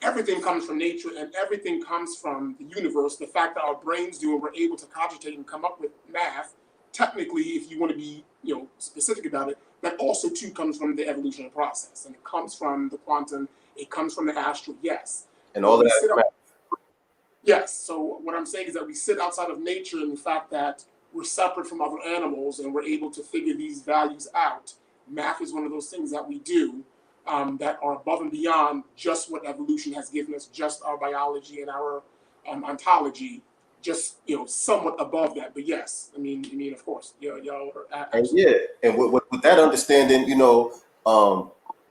Everything comes from nature, and everything comes from the universe. The fact that our brains do, and we're able to cogitate and come up with math, technically, if you want to be, specific about it, that also too comes from the evolutionary process, and it comes from the quantum. It comes from the astral. Yes. And all that. Yes. So what I'm saying is that we sit outside of nature, and the fact that we're separate from other animals, and we're able to figure these values out. Math is one of those things that we do. That are above and beyond just what evolution has given us, just our biology and our ontology, just somewhat above that. But yes, I mean, of course, y'all are absolutely. And with that understanding,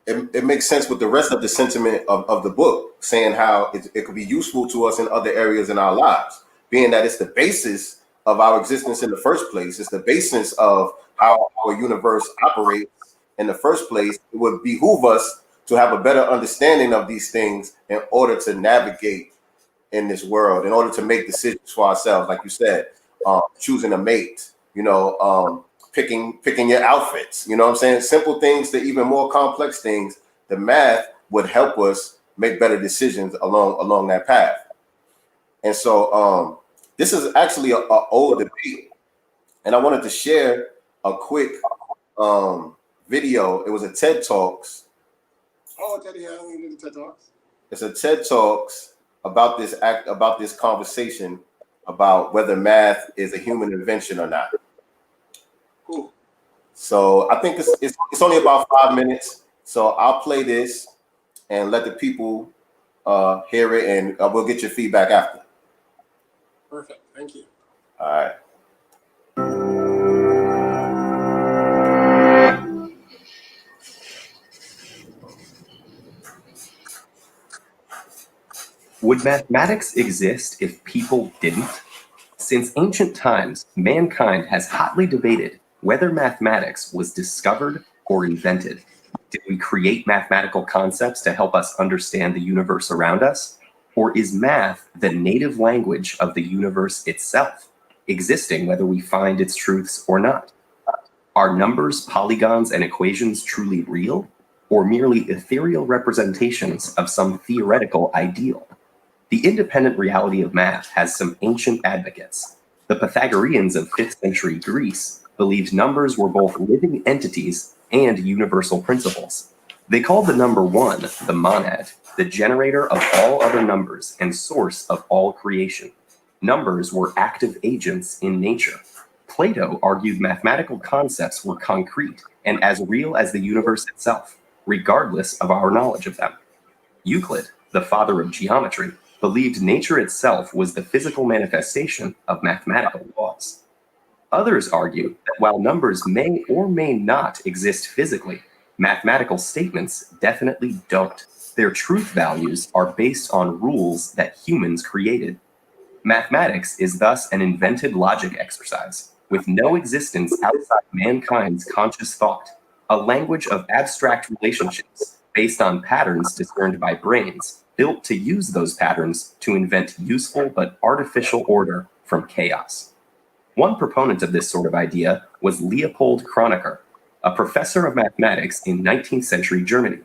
it makes sense with the rest of the sentiment of the book, saying how it could be useful to us in other areas in our lives, being that it's the basis of our existence in the first place. It's the basis of how our universe operates. In the first place, it would behoove us to have a better understanding of these things in order to navigate in this world, in order to make decisions for ourselves, like you said, choosing a mate, picking your outfits, you know what I'm saying? Simple things to even more complex things. The math would help us make better decisions along that path. And so this is actually an old debate, and I wanted to share a quick video. It was a TED Talks. Oh, TED Talks. It's a TED Talks about this conversation about whether math is a human invention or not. Cool. So I think it's only about 5 minutes. So I'll play this and let the people hear it, and we'll get your feedback after. Perfect. Thank you. All right. Would mathematics exist if people didn't? Since ancient times, mankind has hotly debated whether mathematics was discovered or invented. Did we create mathematical concepts to help us understand the universe around us? Or is math the native language of the universe itself, existing whether we find its truths or not? Are numbers, polygons, and equations truly real, or merely ethereal representations of some theoretical ideal? The independent reality of math has some ancient advocates. The Pythagoreans of 5th century Greece believed numbers were both living entities and universal principles. They called the number 1 the monad, the generator of all other numbers and source of all creation. Numbers were active agents in nature. Plato argued mathematical concepts were concrete and as real as the universe itself, regardless of our knowledge of them. Euclid, the father of geometry, believed nature itself was the physical manifestation of mathematical laws. Others argue that while numbers may or may not exist physically, mathematical statements definitely don't. Their truth values are based on rules that humans created. Mathematics is thus an invented logic exercise, with no existence outside mankind's conscious thought, a language of abstract relationships based on patterns discerned by brains, built to use those patterns to invent useful but artificial order from chaos. One proponent of this sort of idea was Leopold Kronecker, a professor of mathematics in 19th century Germany.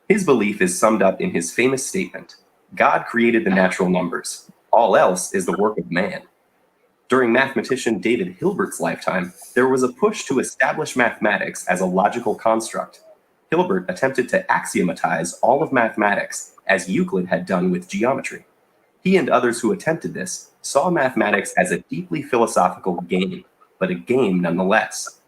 His belief is summed up in his famous statement, "God created the natural numbers. All else is the work of man." During mathematician David Hilbert's lifetime, there was a push to establish mathematics as a logical construct. Hilbert attempted to axiomatize all of mathematics, as Euclid had done with geometry. He and others who attempted this saw mathematics as a deeply philosophical game, but a game nonetheless.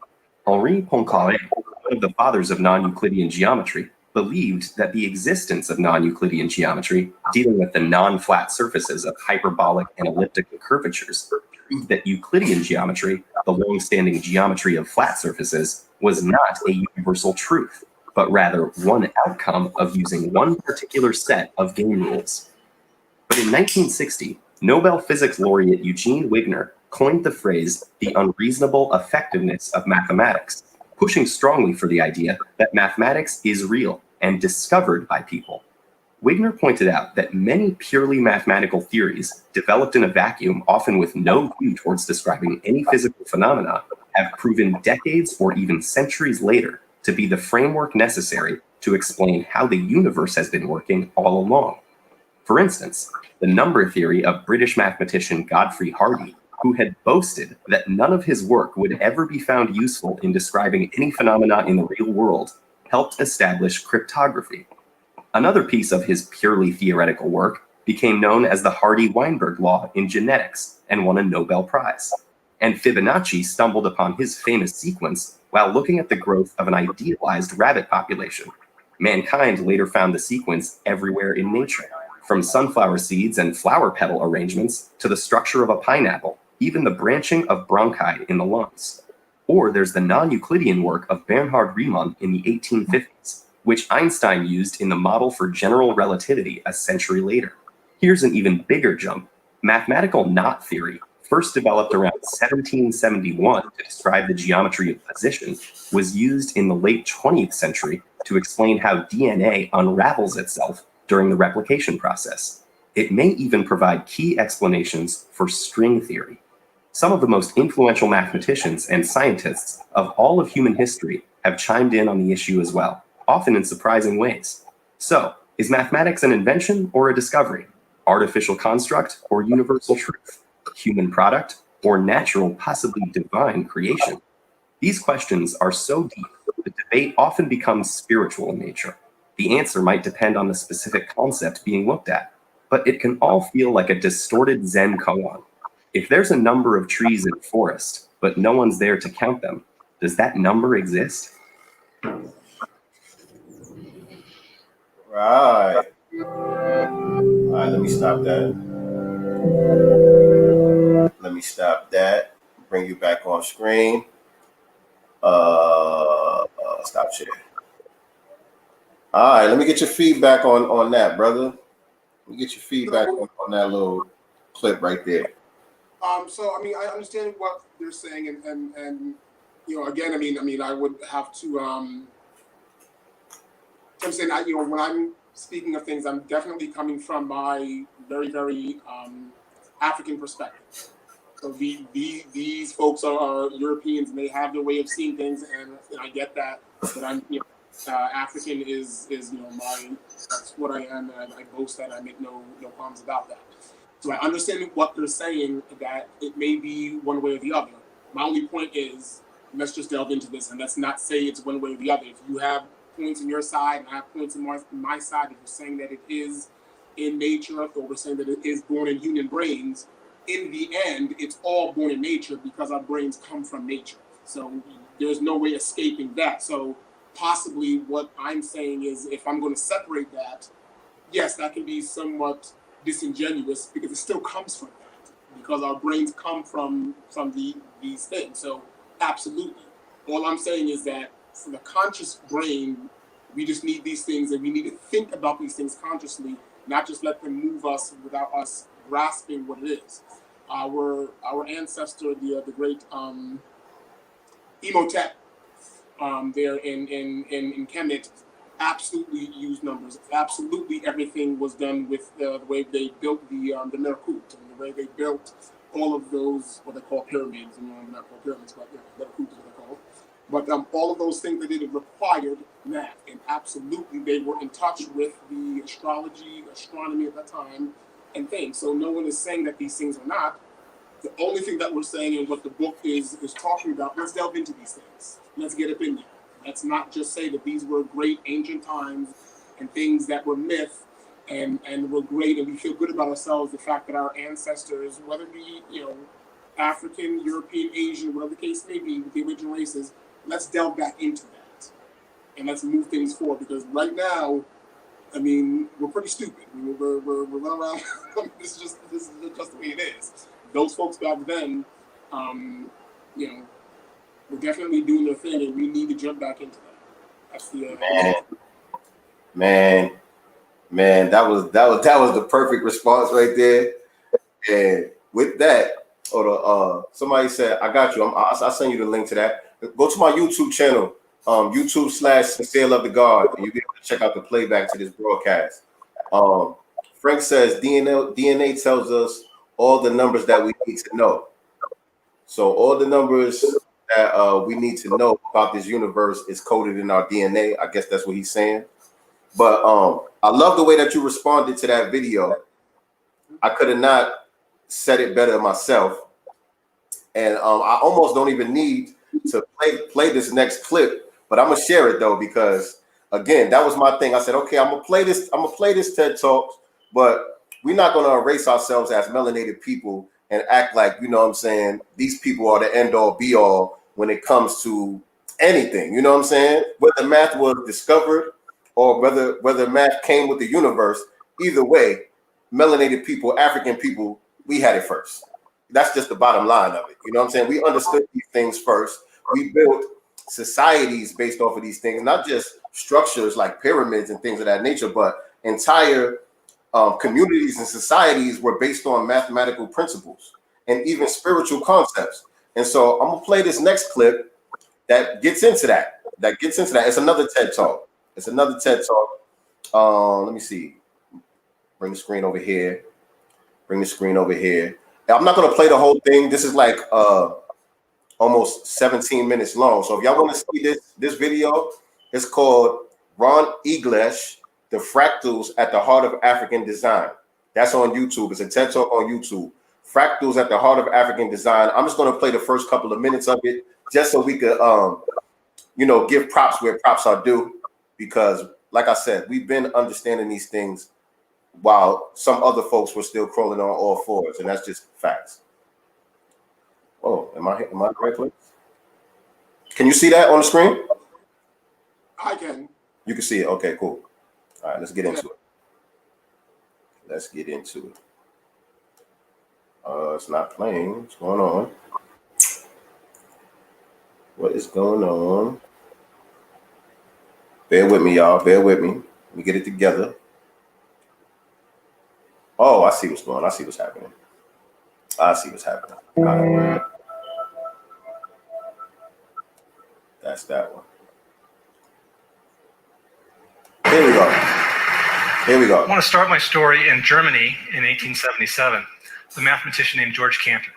Henri Poincaré, one of the fathers of non-Euclidean geometry, believed that the existence of non-Euclidean geometry, dealing with the non-flat surfaces of hyperbolic and elliptical curvatures, proved that Euclidean geometry, the long-standing geometry of flat surfaces, was not a universal truth, but rather one outcome of using one particular set of game rules. But in 1960, Nobel Physics laureate Eugene Wigner coined the phrase the unreasonable effectiveness of mathematics, pushing strongly for the idea that mathematics is real and discovered by people. Wigner pointed out that many purely mathematical theories, developed in a vacuum, often with no view towards describing any physical phenomena, have proven decades or even centuries later to be the framework necessary to explain how the universe has been working all along. For instance, the number theory of British mathematician Godfrey Hardy, who had boasted that none of his work would ever be found useful in describing any phenomena in the real world, helped establish cryptography. Another piece of his purely theoretical work became known as the Hardy-Weinberg law in genetics and won a Nobel Prize. And Fibonacci stumbled upon his famous sequence while looking at the growth of an idealized rabbit population. Mankind later found the sequence everywhere in nature, from sunflower seeds and flower petal arrangements to the structure of a pineapple, even the branching of bronchi in the lungs. Or there's the non-Euclidean work of Bernhard Riemann in the 1850s, which Einstein used in the model for general relativity a century later. Here's an even bigger jump. Mathematical knot theory, first developed around 1771 to describe the geometry of position, was used in the late 20th century to explain how DNA unravels itself during the replication process. It may even provide key explanations for string theory. Some of the most influential mathematicians and scientists of all of human history have chimed in on the issue as well, often in surprising ways. So, is mathematics an invention or a discovery? Artificial construct or universal truth? Human product or natural, possibly divine creation? These questions are so deep, the debate often becomes spiritual in nature. The answer might depend on the specific concept being looked at, but it can all feel like a distorted Zen koan. If there's a number of trees in a forest, but no one's there to count them, Does that number exist? Right. All right, let me stop that. Let me stop that. Bring you back on screen. Stop share. All right, let me get your feedback on that, brother. Let me get your feedback on that little clip right there. So I mean, I understand what they're saying, and you know, again, I mean, I would have to. I'm saying, you know, when I'm speaking of things, I'm definitely coming from my very, very African perspective. So these folks are Europeans, and they have their way of seeing things, and I get that. But I'm, you know, African is you know, that's what I am, and I boast that. I make no qualms about that. So I understand what they're saying, that it may be one way or the other. My only point is, let's just delve into this, and let's not say it's one way or the other. If you have points on your side and I have points on my side, if you're saying that it is in nature, or we're saying that it is born in human brains, in the end, it's all born in nature because our brains come from nature. So there's no way escaping that. So possibly what I'm saying is, if I'm going to separate that, yes, that can be somewhat disingenuous because it still comes from that, because our brains come from these things. So absolutely. All I'm saying is that for the conscious brain, we just need these things, and we need to think about these things consciously, not just let them move us without us grasping what it is. Our ancestor, the great Emotep, there in Kemet, absolutely used numbers. Absolutely everything was done with the way they built the Merkut, and the way they built all of those, what they call pyramids. You know, not called pyramids, but Merkut is what they're called. But all of those things that they did required math, and absolutely they were in touch with the astrology, astronomy at that time, and things. So no one is saying that these things are not. The only thing that we're saying, and what the book is talking about, let's delve into these things. Let's get up in there. Let's not just say that these were great ancient times and things that were myth and were great, and we feel good about ourselves. The fact that our ancestors, whether it be, you know, African, European, Asian, whatever the case may be, with the original races, let's delve back into that and let's move things forward. Because right now, I mean, we're pretty stupid. I mean, we're running around. This is just the way it is. Those folks back then, you know, were definitely doing their thing, and we need to jump back into that. That's the man. That was the perfect response right there. And with that, somebody said, "I got you. I'll send you the link to that. Go to my YouTube channel, YouTube/Sincere Love to God, and you'll be able to check out the playback to this broadcast." Frank says DNA tells us all the numbers that we need to know. So all the numbers that we need to know about this universe is coded in our DNA. I guess that's what he's saying. But I love the way that you responded to that video. I could have not said it better myself. And I almost don't even need to play this next clip, but I'm gonna share it though, because again, that was my thing. I said, okay, I'm gonna play this TED Talk, but we're not gonna erase ourselves as melanated people and act like, you know what I'm saying, these people are the end all be all when it comes to anything, you know what I'm saying? Whether math was discovered or whether math came with the universe, either way, melanated people, African people, we had it first. That's just the bottom line of it. You know what I'm saying? We understood these things first. We built societies based off of these things, not just structures like pyramids and things of that nature, but entire communities and societies were based on mathematical principles and even spiritual concepts. And so I'm gonna play this next clip that gets into that. It's another TED Talk. Let me see. Bring the screen over here. I'm not gonna play the whole thing. This is like almost 17 minutes long. So if y'all want to see this video, it's called Ron Eglesh, The Fractals at the Heart of African Design. That's on YouTube. It's a TED Talk on YouTube. Fractals at the Heart of African Design. I'm just gonna play the first couple of minutes of it just so we could give props where props are due, because like I said, we've been understanding these things while some other folks were still crawling on all fours, and that's just facts. Oh, am I in the right place? Can you see that on the screen? I can. You can see it. Okay, cool. All right, let's get into it. Let's get into it. It's not playing. What's going on? What is going on? Bear with me, y'all. Bear with me. Let me get it together. Oh, I see what's going on. I see what's happening. I see what's happening. All right. That's that one. Here we go. Here we go. I want to start my story in Germany in 1877. The mathematician named George Cantor.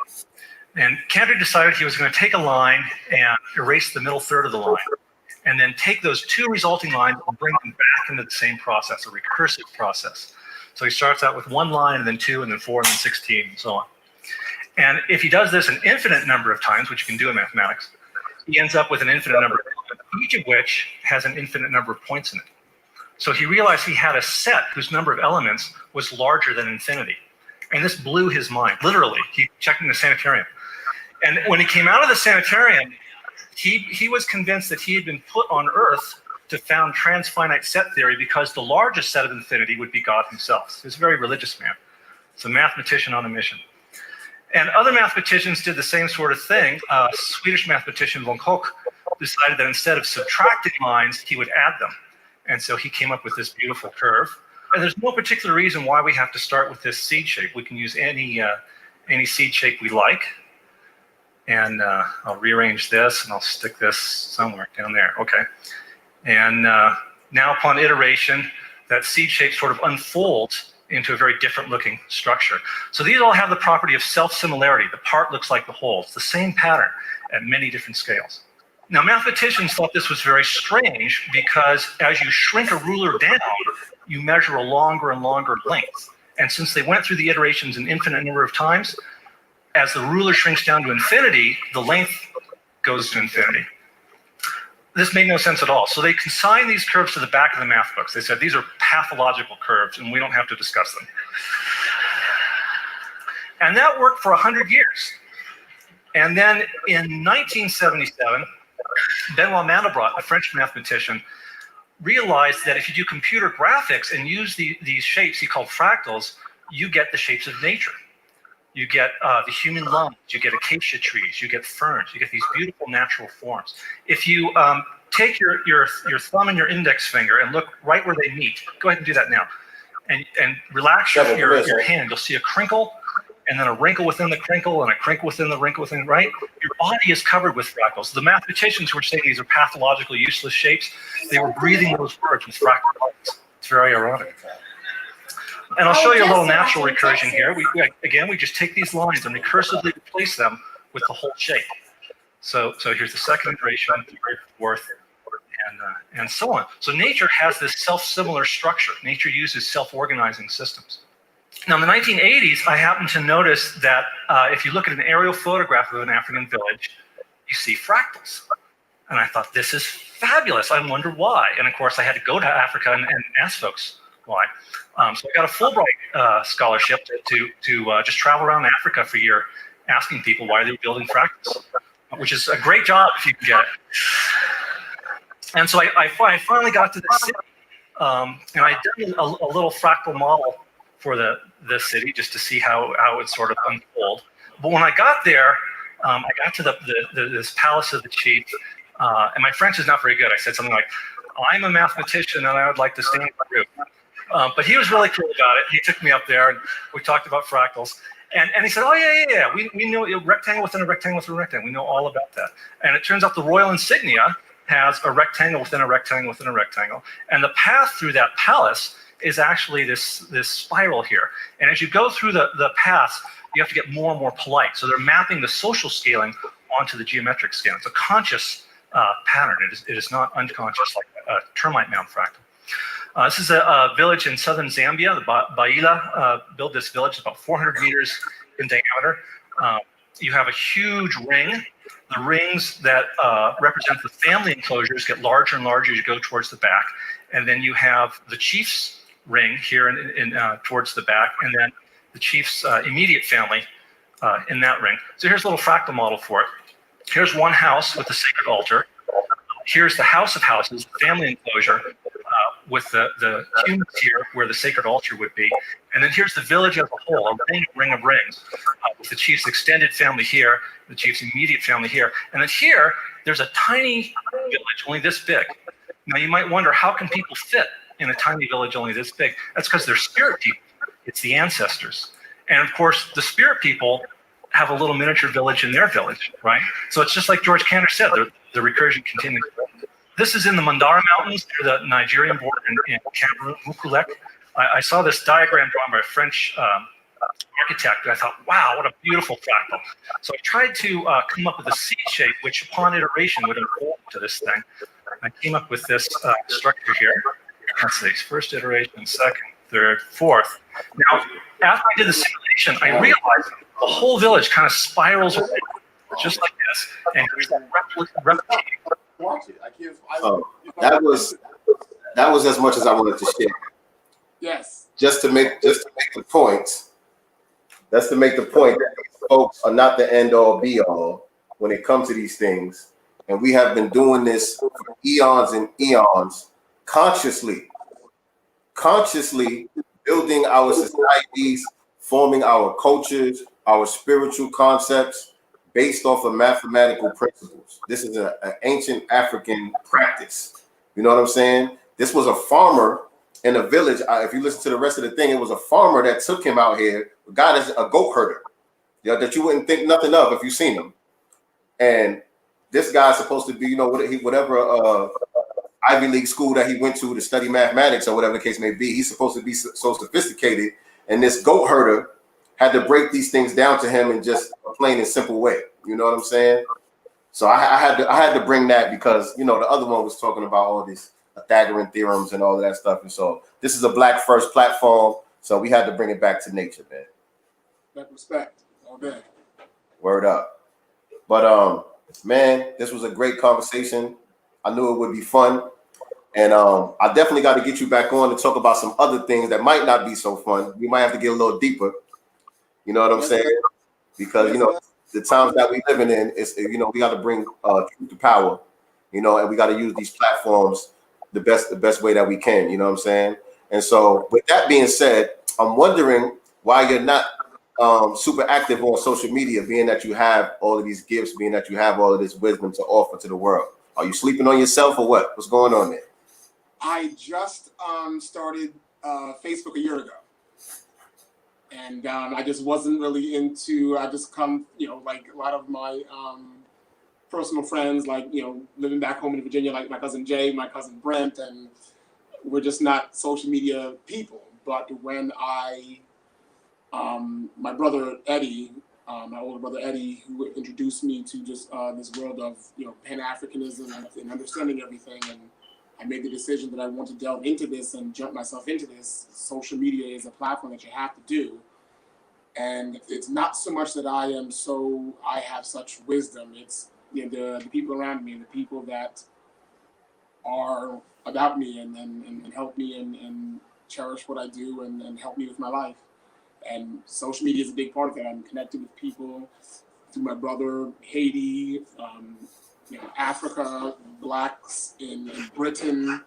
And Cantor decided he was going to take a line and erase the middle third of the line, and then take those two resulting lines and bring them back into the same process, a recursive process. So he starts out with one line, and then two, and then four, and then 16, and so on. And if he does this an infinite number of times, which you can do in mathematics, he ends up with an infinite number of elements, each of which has an infinite number of points in it. So he realized he had a set whose number of elements was larger than infinity. And this blew his mind, literally. He checked in the sanitarium. And when he came out of the sanitarium, he was convinced that he had been put on Earth to found transfinite set theory because the largest set of infinity would be God himself. He was a very religious man. He's a mathematician on a mission. And other mathematicians did the same sort of thing. Swedish mathematician von Koch decided that instead of subtracting lines, he would add them. And so he came up with this beautiful curve. And there's no particular reason why we have to start with this seed shape. We can use any seed shape we like. And I'll rearrange this, and I'll stick this somewhere down there. Okay. And now upon iteration, that seed shape sort of unfolds into a very different looking structure. So these all have the property of self-similarity. The part looks like the whole. It's the same pattern at many different scales. Now, mathematicians thought this was very strange because as you shrink a ruler down, you measure a longer and longer length. And since they went through the iterations an infinite number of times, as the ruler shrinks down to infinity, the length goes to infinity. This made no sense at all. So they consigned these curves to the back of the math books. They said, these are pathological curves, and we don't have to discuss them. And that worked for 100 years. And then in 1977, Benoit Mandelbrot, a French mathematician, realized that if you do computer graphics and use these shapes he called fractals, you get the shapes of nature. You get the human lungs, you get acacia trees, you get ferns, you get these beautiful natural forms. If you take your thumb and your index finger and look right where they meet, go ahead and do that now, and relax your hand, you'll see a crinkle, and then a wrinkle within the crinkle, and a crinkle within the wrinkle within, right? Your body is covered with fractals. The mathematicians who were saying these are pathological, useless shapes, they were breathing those words with fractal lines. It's very ironic. And I'll show you a little natural recursion here. We just take these lines and recursively replace them with the whole shape. So here's the second iteration, third, fourth, and so on. So nature has this self-similar structure. Nature uses self-organizing systems. Now, in the 1980s, I happened to notice that if you look at an aerial photograph of an African village, you see fractals. And I thought, this is fabulous. I wonder why. And of course, I had to go to Africa and ask folks why. So I got a Fulbright scholarship to just travel around Africa for a year asking people why they were building fractals, which is a great job if you can get it. And so I finally got to the city, and I did a little fractal model for the city just to see how it would sort of unfold. But when I got there, I got to this palace of the chief, and my French is not very good. I said something like, "I'm a mathematician and I would like to stay in the room." But he was really cool about it. He took me up there and we talked about fractals. And he said, "Oh yeah, we know a rectangle within a rectangle within a rectangle. We know all about that." And it turns out the royal insignia has a rectangle within a rectangle within a rectangle. And the path through that palace is actually this spiral here. And as you go through the paths, you have to get more and more polite. So they're mapping the social scaling onto the geometric scale. It's a conscious pattern. It is not unconscious like a termite mound fractal. This is a village in southern Zambia. The Baila built this village about 400 meters in diameter. You have a huge ring. The rings that represent the family enclosures get larger and larger as you go towards the back. And then you have the chief's ring here towards the back, and then the chief's immediate family in that ring. So here's a little fractal model for it. Here's one house with the sacred altar. Here's the house of houses, the family enclosure, with the humans here where the sacred altar would be. And then here's the village as a whole, a ring of rings, with the chief's extended family here, the chief's immediate family here. And then here, there's a tiny village, only this big. Now you might wonder, how can people fit in a tiny village only this big? That's because they're spirit people. It's the ancestors. And of course, the spirit people have a little miniature village in their village, right? So it's just like George Cantor said, the recursion continues. This is in the Mandara Mountains near the Nigerian border in Cameroon, Mukulek. I saw this diagram drawn by a French architect, and I thought, wow, what a beautiful fractal. So I tried to come up with a seed shape, which upon iteration would unfold to this thing. I came up with this structure here. Let's see, first iteration, second, third, fourth. Now, after I did the simulation, I realized the whole village kind of spirals around, just like this, and here's that replicating. Watch it. I can't. That was as much as I wanted to share. Yes. Just to make the point. That's to make the point that these folks are not the end all be all when it comes to these things. And we have been doing this for eons and eons, consciously building our societies, forming our cultures, our spiritual concepts based off of mathematical principles. This is an ancient African practice. You know what I'm saying? This was a farmer in a village. If you listen to the rest of the thing, it was a farmer that took him out here. A guy that's a goat herder, you know, that you wouldn't think nothing of if you seen him. And this guy's supposed to be, you know, whatever Ivy League school that he went to study mathematics or whatever the case may be. He's supposed to be so sophisticated. And this goat herder had to break these things down to him in just a plain and simple way. You know what I'm saying? So I had to bring that because, you know, the other one was talking about all these Pythagorean theorems and all of that stuff. And so this is a Black first platform. So we had to bring it back to nature, man. That respect. All day. Word up. But man, this was a great conversation. I knew it would be fun. And I definitely got to get you back on to talk about some other things that might not be so fun. We might have to get a little deeper. You know what I'm saying? Because, you know, the times that we living in, is, you know, we got to bring truth to power, you know, and we got to use these platforms the best way that we can, you know what I'm saying? And so with that being said, I'm wondering why you're not super active on social media, being that you have all of these gifts, being that you have all of this wisdom to offer to the world. Are you sleeping on yourself or what? What's going on there? I just started Facebook a year ago. And I just wasn't really into, I just come, you know, like a lot of my personal friends, like, you know, living back home in Virginia, like my cousin Jay, my cousin Brent, and we're just not social media people. But when my brother Eddie, my older brother Eddie, who introduced me to just this world of, you know, Pan-Africanism and understanding everything, and I made the decision that I want to delve into this and jump myself into this. Social media is a platform that you have to do. And it's not so much that I have such wisdom. It's, you know, the people around me, the people that are about me and help me and cherish what I do and help me with my life. And social media is a big part of that. I'm connected with people through my brother, Haiti, you know, Africa, Blacks in Britain,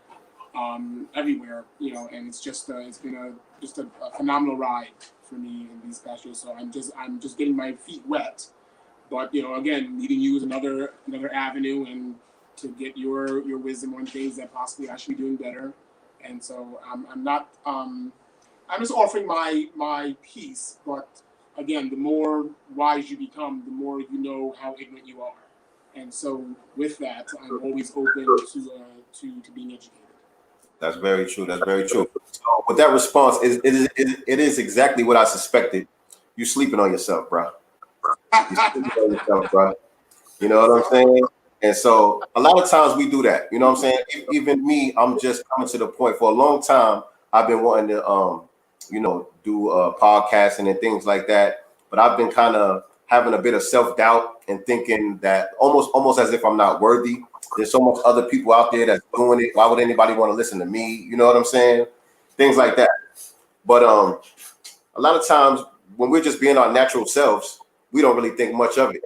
everywhere, you know, and it's just it's been a phenomenal ride for me in these past years. So I'm just getting my feet wet, but, you know, again, needing you is another avenue and to get your wisdom on things that possibly I should be doing better. And so I'm just offering my piece, but again, the more wise you become, the more you know how ignorant you are. And so with that, I'm always open to being educated. That's very true. That's very true. So with that response, it is exactly what I suspected. You sleeping on yourself, bro. You sleeping on yourself, bro. You know what I'm saying? And so a lot of times we do that. You know what I'm saying? Even me, I'm just coming to the point. For a long time, I've been wanting to, you know, do podcasting and things like that. But I've been kind of having a bit of self-doubt and thinking that almost as if I'm not worthy. There's so much other people out there that's doing it. Why would anybody want to listen to me? You know what I'm saying? Things like that. But a lot of times when we're just being our natural selves, we don't really think much of it.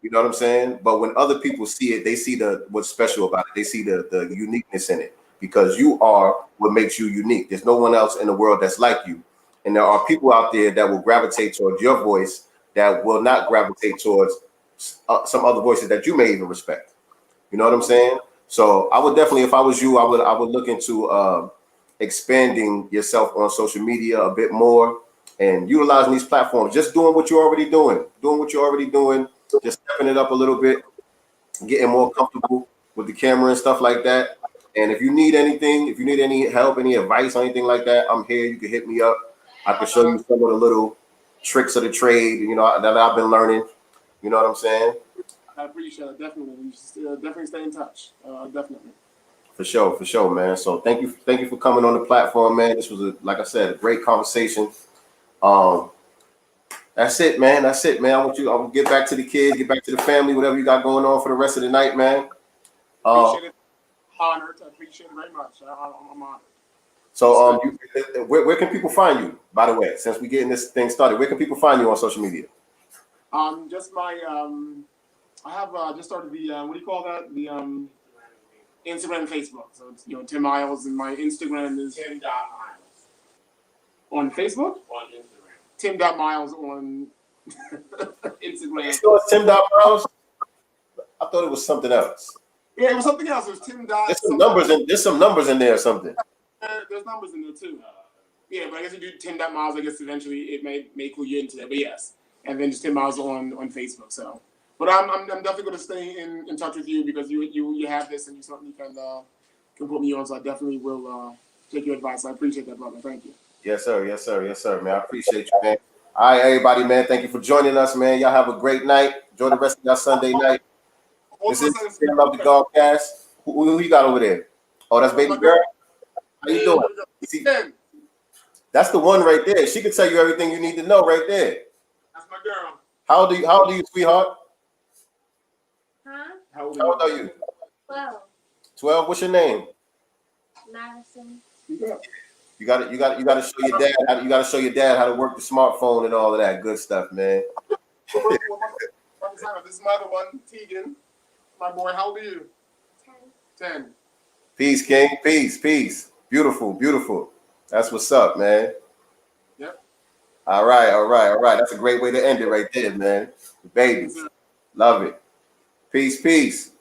You know what I'm saying? But when other people see it, they see what's special about it. They see the uniqueness in it, because you are what makes you unique. There's no one else in the world that's like you. And there are people out there that will gravitate towards your voice that will not gravitate towards some other voices that you may even respect. You know what I'm saying? So I would definitely, if I was you, I would look into expanding yourself on social media a bit more and utilizing these platforms. Just doing what you're already doing, just stepping it up a little bit, getting more comfortable with the camera and stuff like that. And if you need anything, if you need any help, any advice, or anything like that, I'm here. You can hit me up. I can show you some of the little tricks of the trade, you know, that I've been learning. You know what I'm saying? I appreciate it. Definitely. Definitely stay in touch. Definitely. For sure, man. So thank you for coming on the platform, man. This was like I said, a great conversation. That's it, man. I will get back to the kids, get back to the family, whatever you got going on for the rest of the night, man. Appreciate it. Honored. I appreciate it very much. I'm honored. So where can people find you, by the way, since we're getting this thing started? Where can people find you on social media? Just my I have just started the what do you call that? The Instagram and Facebook. So it's, you know, Tim Myles, and my Instagram is Tim.Myles. On Facebook? On Instagram. Tim.Myles on Instagram. So it's Tim.Myles? I thought it was something else. Yeah, it was something else. It was Tim. There's some numbers in there or something. There's numbers in there too. Yeah, but I guess you do Tim.Myles. I guess eventually it may clue you into that. But yes, and then just Tim Myles on Facebook. So, but I'm definitely going to stay in touch with you, because you have this and you certainly can put me on. So I definitely will take your advice. I appreciate that, brother. Thank you. Yes, sir, man. I appreciate you, man. All right, everybody, man. Thank you for joining us, man. Y'all have a great night. Enjoy the rest of your Sunday night. This is I Love the Dogcast. Who you got over there? Oh, that's baby girl. How you doing? See, that's the one right there. She can tell you everything you need to know right there. That's my girl. How old are you, sweetheart? Huh? How old are you? 12. 12. What's your name? Madison. You got to show your dad. You got to show your dad how to work the smartphone and all of that good stuff, man. This is my other one, Tegan. My boy, how old are you? 10. Peace, King. Peace. Beautiful. That's what's up, man. Yep. All right. That's a great way to end it right there, man. The babies. Love it. Peace. Peace.